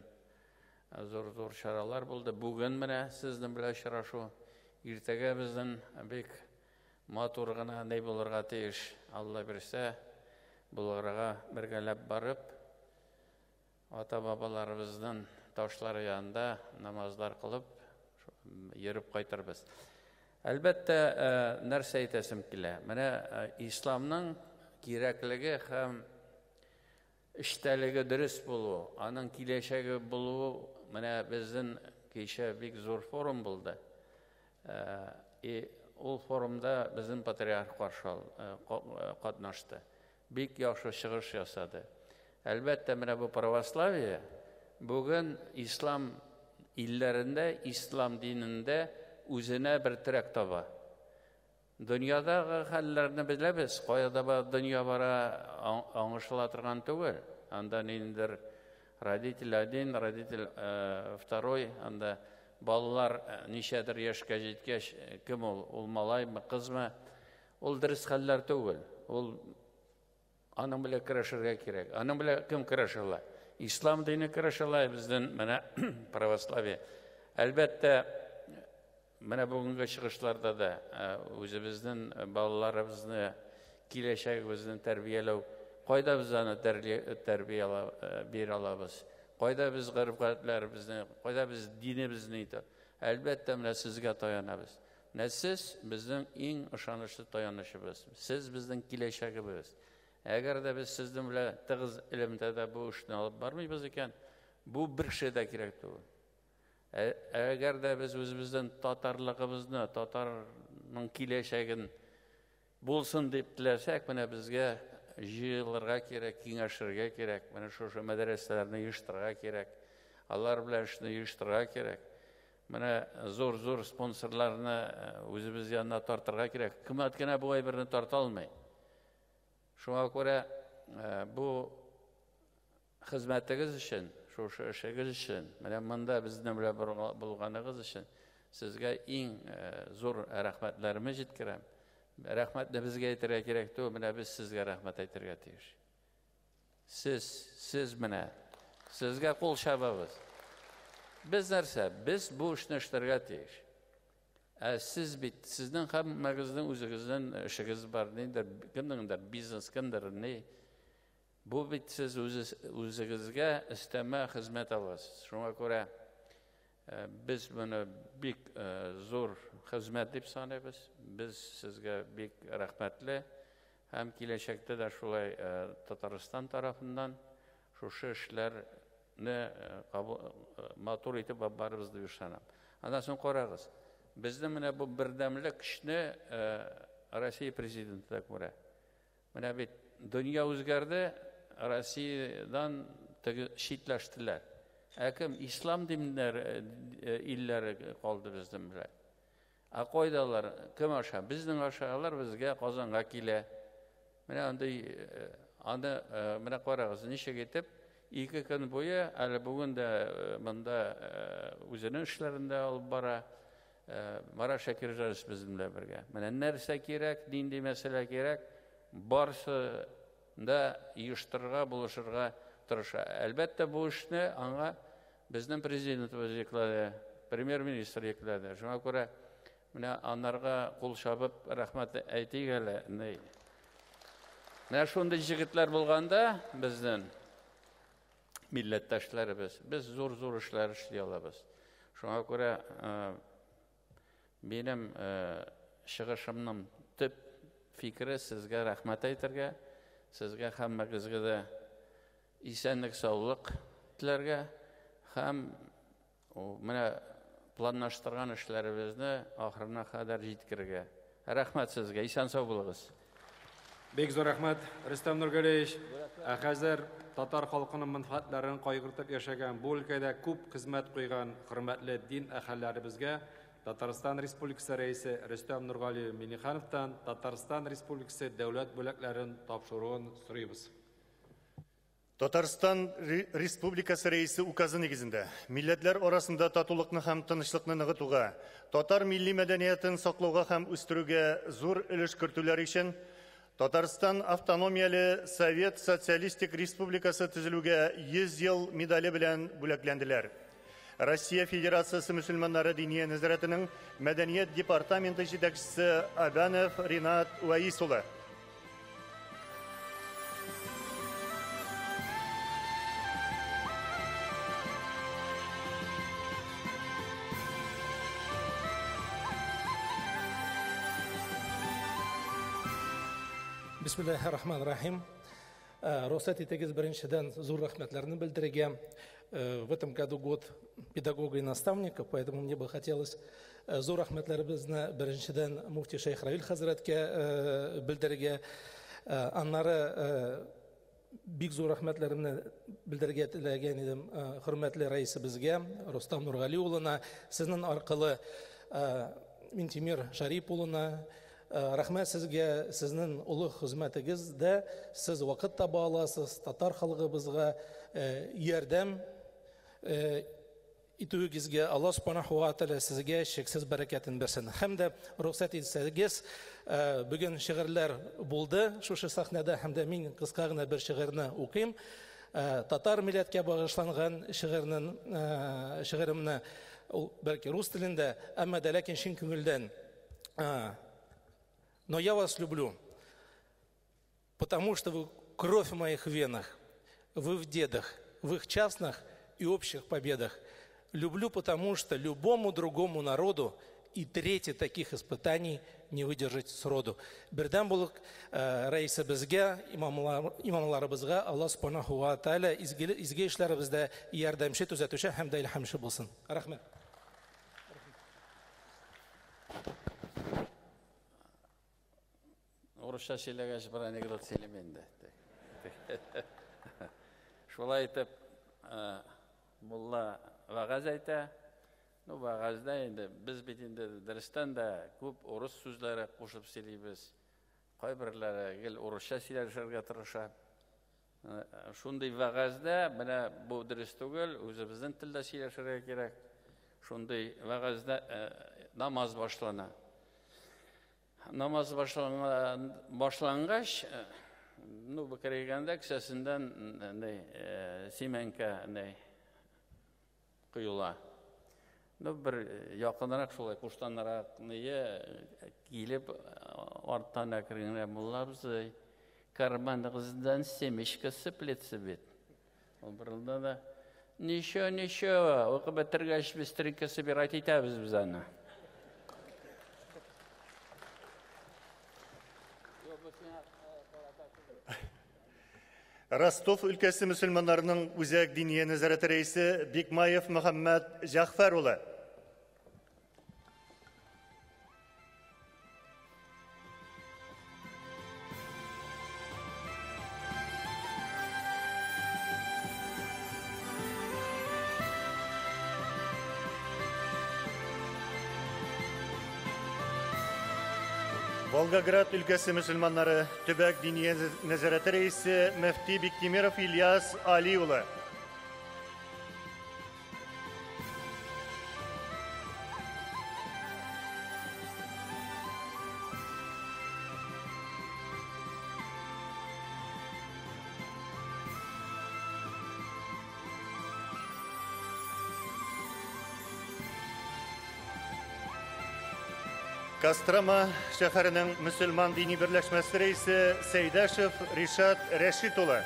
зор шаралар болды. Бүгін міне сіздің біле шырашу. Иртәгә біздің бек матур гына не булырга тиеш. Алла берсә, булырга бергәләп барып, ата-бабаларыбызның ташлары янында намазлар кылып, йөреп кайтырбыз. Әлбәттә, нәрсә әйтәсем килә. Менә исламның кирәклеге һәм эштәлеге дөрес булу, аның киләчәге булу, менә безнең кичә бик зур форум булды. Ул форумда безнең патриарх катнашты. Бик яхшы чыгыш ясады. Әлбәттә, менә бу православие бүген ислам илләрендә, ислам динендә үзенә бер терәк таба. Дөньядагы хәлләрне беләбез, кайда дөнья бара аңлашыла торган түгел. Анда ниндидер родитель 1, родитель 2, анда балалар ничәдер яшькә җиткәч, кем ул? Ул малаймы, кызмы? Ул дөрес хәлләр түгел. Ул аның белән көрәшергә кирәк. Аның белән кем көрәшә? Ислам дине көрәшә, безнең менә православие. Әлбәттә, менә бүгенге чыгышларда да үзебезнең балаларыбызны, киләчәгебезне тәрбияләү, кайда без аны тәрбияләп бирә алабыз? Кайда без гырыф-гадәтләребезне, кайда без динебезне итә? Әлбәттә, менә сезгә таянабыз. Менә сез безнең иң ышанычлы таянычыбыз. Сез безнең киләчәгебез. Әгәр дә без сезнең белән тыгыз илемдә дә бу эшне алып бармыйбыз икән, бу бер шәйдә кирәк түгел. Әгәр дә без үзебезнең татарлыгыбызны, татарның киләчәген булсын дип теләсәк, менә безгә җыелырга кирәк, киңәшергә кирәк, менә шушы мәдрәсәләрне оештырырга кирәк, алар белән эшне оештырырга кирәк. Менә зур спонсорларны үзебез янына тартырга кирәк. Кымат кенә бу әйберне тарта алмый. Шуңа күрә бу хезмәтегез өчен, шушы эшегез өчен, менә монда безнең белән булганыгыз өчен сезгә иң зур рәхмәтләремне җиткерәм. Рәхмәтне безгә әйтергә кирәк түгел, менә без сезгә рәхмәт әйтергә тиеш. Сез менә сезгә кул чабабыз. Без нәрсә? Без бу эшне эшләргә тиеш. Сез бит, сезнең һәммәгезнең үзегезнең эшегез бар, кемнеңдер бизнес, кемдер не. Бу бит сез үзегезгә өстәмә хезмәт аласыз. Шуңа күрә biz bunu bik zor hizmet dip sanıyoruz. Biz sizge bik rahmetli. Hem kileşekte de şulay Tataristan tarafından şu işlerini matur etip barımızda yürüsənəm. Ondan sonra qorağız. Bizde mine bu birdemlik işini Россия президenti de göre. Mine bit dünya özgərdi, Rusiyadan şitləşdiler. Әкім ислам димләр илләре калды безнең белән. Кайдалар, кем аша? Безнең ашалар безгә Казанга килә. Менә аны менә карагыз, ничек итеп 2 көн буе, әле бүген дә монда үзенең эшләрендә алып бара. Мара Шакирҗанов безнең белән бергә. Менә нәрсә кирәк, нинди мәсьәлә кирәк, барсы да оештырырга, булышырга тырыша. Әлбәттә, бу эшне аңа безнең президентыбыз йөкләде, премьер-министр йөкләде. Шуңа күрә менә анарга кул чабып рәхмәт әйтик әле. Менә шундый җегетләр булганда безнең милләттәшләребез, без зур эшләр эшли алабыз. Шуңа күрә минем чыгышымның төп фикере сезгә рәхмәт әйтергә, сезгә һәммәгезгә дә исәнлек, саулык теләргә һәм менә планлаштырган эшләребезне ахырына кадәр җиткерергә. Рәхмәт сезгә, исән сау булыгыз. Бик зур рәхмәт, Рөстәм Нургалиевич. Хәзер татар халкының мәнфәгатьләрен кайгыртып яшәгән, бу өлкәдә күп хезмәт куйган хөрмәтле дин әһелләребезгә Татарстан Республикасы рәисе Рөстәм Нургалиев Миңнехановтан Татарстан Республикасы дәүләт бүләкләрен тапшыруын сорыйбыз. Татарстан Республикасы рейсы указы негізінде милләтләр арасында татулыкны һәм тынычлыкны ныгытуга, татар милли мәдәниятен саклауга һәм үстерүгә зур өлеш кертүләр өчен Татарстан автономияле Совет Социалистик Республикасы төзелүгә 100 ел медале белән бүләкләнделәр. Россия Федерациясы мөселманнары дини нәзарәтенең мәдәният департаменты җитәкчесе Абанов Ринат Уаис улы. Бисмиллахир-рахманир-рахим. Рөхсәт итегез беренчедән зур рәхмәтләрне белдерергә. В этом году год педагога и наставника, поэтому мне бы хотелось зур рәхмәтләребезне беренчедән муфти Шейх Равил хәзрәткә белдерергә. Аннары бик зур рәхмәтләремне белдерергә теләгән идем хөрмәтле рәисебезгә, Рустам Нургали улына, сезнең аркылы Минтимир Шарип улына рәхмәт сезгә, сезнең улы хезмәтегездә сез вакыт таба аласыз, татар халкыбызга ярдәм итүегезгә Алла Субханаһу ва Тәгалә сезгә шексез бәрәкәтен берсен. Һәм дә рөхсәт итсәгез, бүген шигырьләр булды шушы сәхнәдә, һәм дә мин кыска гына бер шигырьне укыйм. Татар милләткә багышланган шигыремне ул бәлки рус телендә, әмма дә ләкин чын күңелдән. Но я вас люблю, потому что вы кровь в моих венах, вы в дедах, в их частных и общих победах. Люблю, потому что любому другому народу и трети таких испытаний не выдержать сроду. Бердәм булык рәисебезгә, имамларыбызга Алла Субханаһу ва Тәгалә изге эшләребездә ярдәмче, төзәтүче һәм дә илһамчы булсын. Рәхмәт. Орысша сөйләгәч, бер анекдот сөйләм инде. Шулай итеп, мулла вағаз әйтә. Ну, вағазда инде без бит инде дәрестән дә күп орыс сүзләре кушып сөйлибез. Кайберләре гел орысча сөйләшергә тырыша. Шундый вағазда, менә бу дөрес түгел, үзебезнең телдә сөйләшергә кирәк. Шундый вағазда намаз башлана. Намаз башлангач, ну, бекерегәндә кесәсеннән симәнкә кыюла. Ну, бер якынрак шулай куштанрак килеп арттан әкренрәк мулла абзый, карманыгыздан семечка сыплетсе бит. Ул бирелде да, ничо, укып бетергәч без тренька собирать итәбез без аны. Ростов өлкәсе мөселманнарының үзәк дини нәзарәте рәисе Бикмаев Мөхәммәд Җәгъфәр улы. Волгоград өлкәсе мөселманнары төбәк дини нәзарәте рәисе Мөфти Биктимиров Ильяс Али улы. Кострома шәһәренең мөселман дини берләшмәсе рәисе Сәйдәшев Ришат Рәшит улы.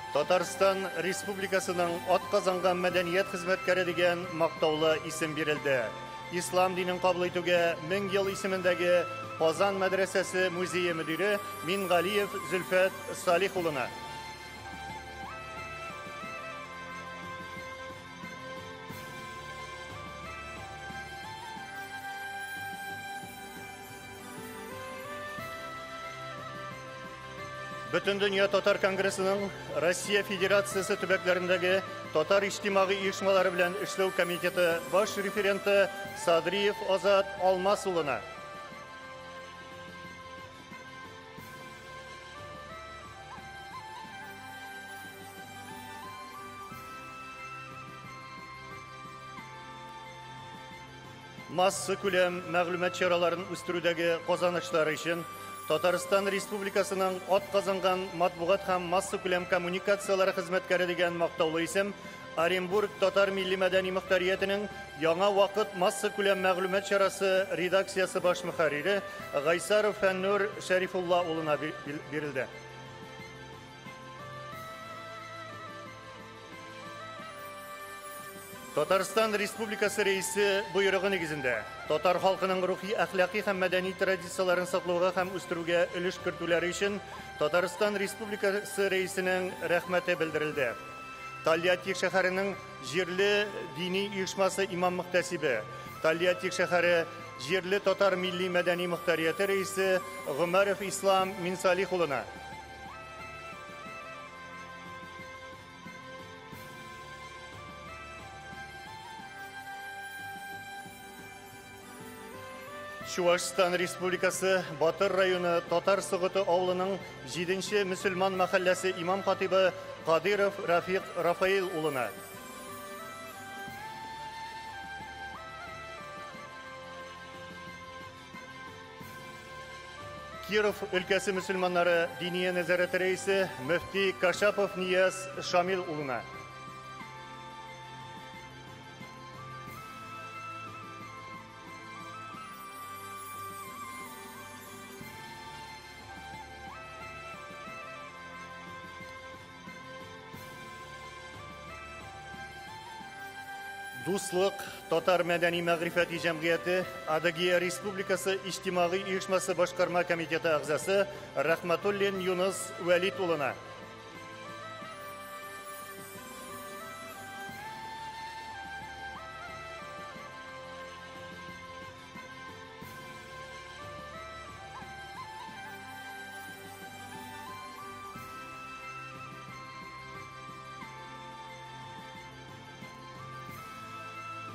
Татарстан Республикасының атказанган мәдәният хезмәткәре дигән мактаулы исем бирелде. Ислам динен кабул итүгә 1000 ел исемендәге Казан мәдрәсәсе музее мөдире Мингалиев Зөлфәт Салих улына. Бүтін Dünya Татар Конгрессінің Россия Федерациясы төбәкләрендәге татар иҗтимагый оешмалары белән эшләү комитеты баш референты Садриев Азат Алмас улына. Масса күләм мәгълүмат чараларын үстерүдәге казанышлары өчен Татарстан Республикасының атказанган матбугат һәм масса күләм коммуникациялары хезмәткәре дигән мактаулы исем Оренбург Татар милли мәдәни мөхтәриятенең яңа вакыт масса күләм мәгълүмат чарасы редакциясы баш мөхәррире Гайсаров Фәннур Шәрифулла улына бирелде. Татарстан Республикасы рәисе буйрыгы нигезендә татар халкының рухи, әхлакый һәм мәдәни традицияларын саклауга һәм үстерүгә өлеш кертүләре өчен Татарстан Республикасы рәисенең рәхмәте белдерелде. Тольятти шәһәренең җирле дини оешмасы имам мөхтәсибе, Тольятти шәһәре җирле татар милли мәдәни мөхтәрияте рәисе Гомәров Ислам Минсалих улына. Чувашстан Республикасы Батыр районы Татар Сыгыты авылының 7-нче мөселман мәхәлләсе имам хатибы Кадиров Рафиq Рафаил улына. Киров өлкәсе мөселманнары дини нәзарәте рәисе мөфти Кашапов Нияз Шамил улына. Дуслык Татар мәдәни мәгърифәти җәмгыяте Адыгия Республикасы иҗтимагый оешмасы башкарма комитеты әгъзасы Рахматуллин Юнус Вәлид улына.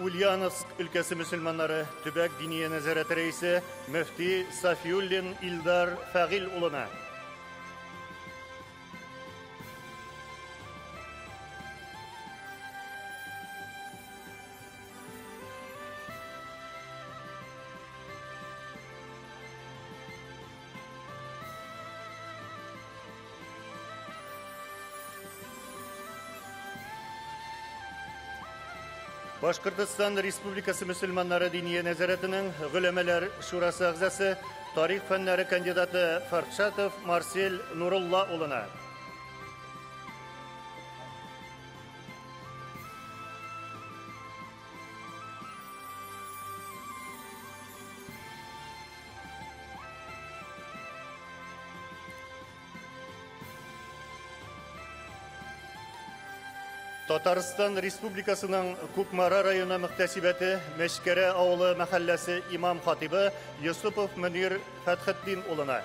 Ульяновск өлкәсе мөселманнары төбәк дини нәзарәте рәисе мөфти Сафиуллин Илдар Фәгил улына. Башкортстан Республикасы мөселманнары дини нәзарәтенең гөләмәләр шурасы әгъзасы тарих фәннәре кандидаты Фаршатов Марсель Нурулла улына. Татарстан Республикасының Күкмара районы мөхтәсибәте Мәшкәрә авылы мәхәлләсе имам хатибы Юсупов Мөнир Фәтхетдин улына.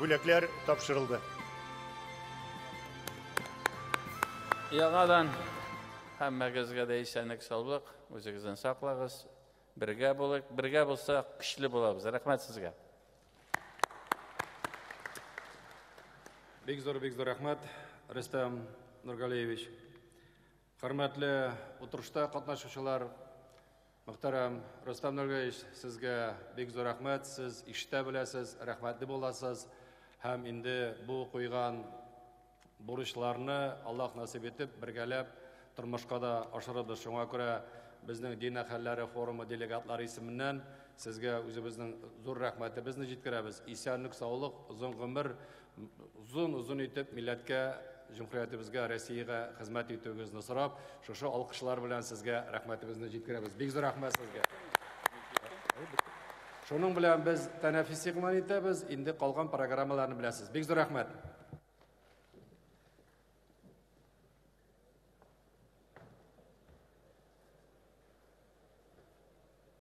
Бүләкләр тапшырылды. Яңадан һәммәгезгә дә исәнлек саулык, үзегездән саклагыз, бергә булыйк, бергә булсак көчле булабыз. Рәхмәт сезгә. Бик зур рәхмәт, Рөстәм Нургалиевич. Хөрмәтле утырышта катнашучылар, мөхтәрәм Рөстәм Нургалиевич, сезгә бик зур рәхмәт. Сез иштә беләсез, рәхмәтле буласыз һәм инде бу куйган бурычларны Аллаһ насип итеп, бергәләп тормышка да ашырабыз. Шуңа күрә безнең дин әһелләре форумы делегатлары исеменнән сезгә үзебезнең зур рәхмәтебезне җиткерәбез. Исәнлек, саулык, озын гомер, узун итеп милләткә, җумһуриятебезгә, Россиягә хезмәт итүегезне сорап, шушы алкышлар белән сезгә рәхмәтебезне җиткерәбез. Бик зур рәхмәт сезгә. Шуның белән без тәнәфис игълан итәбез. Инде калган программаларны беләсез. Бик зур рәхмәт.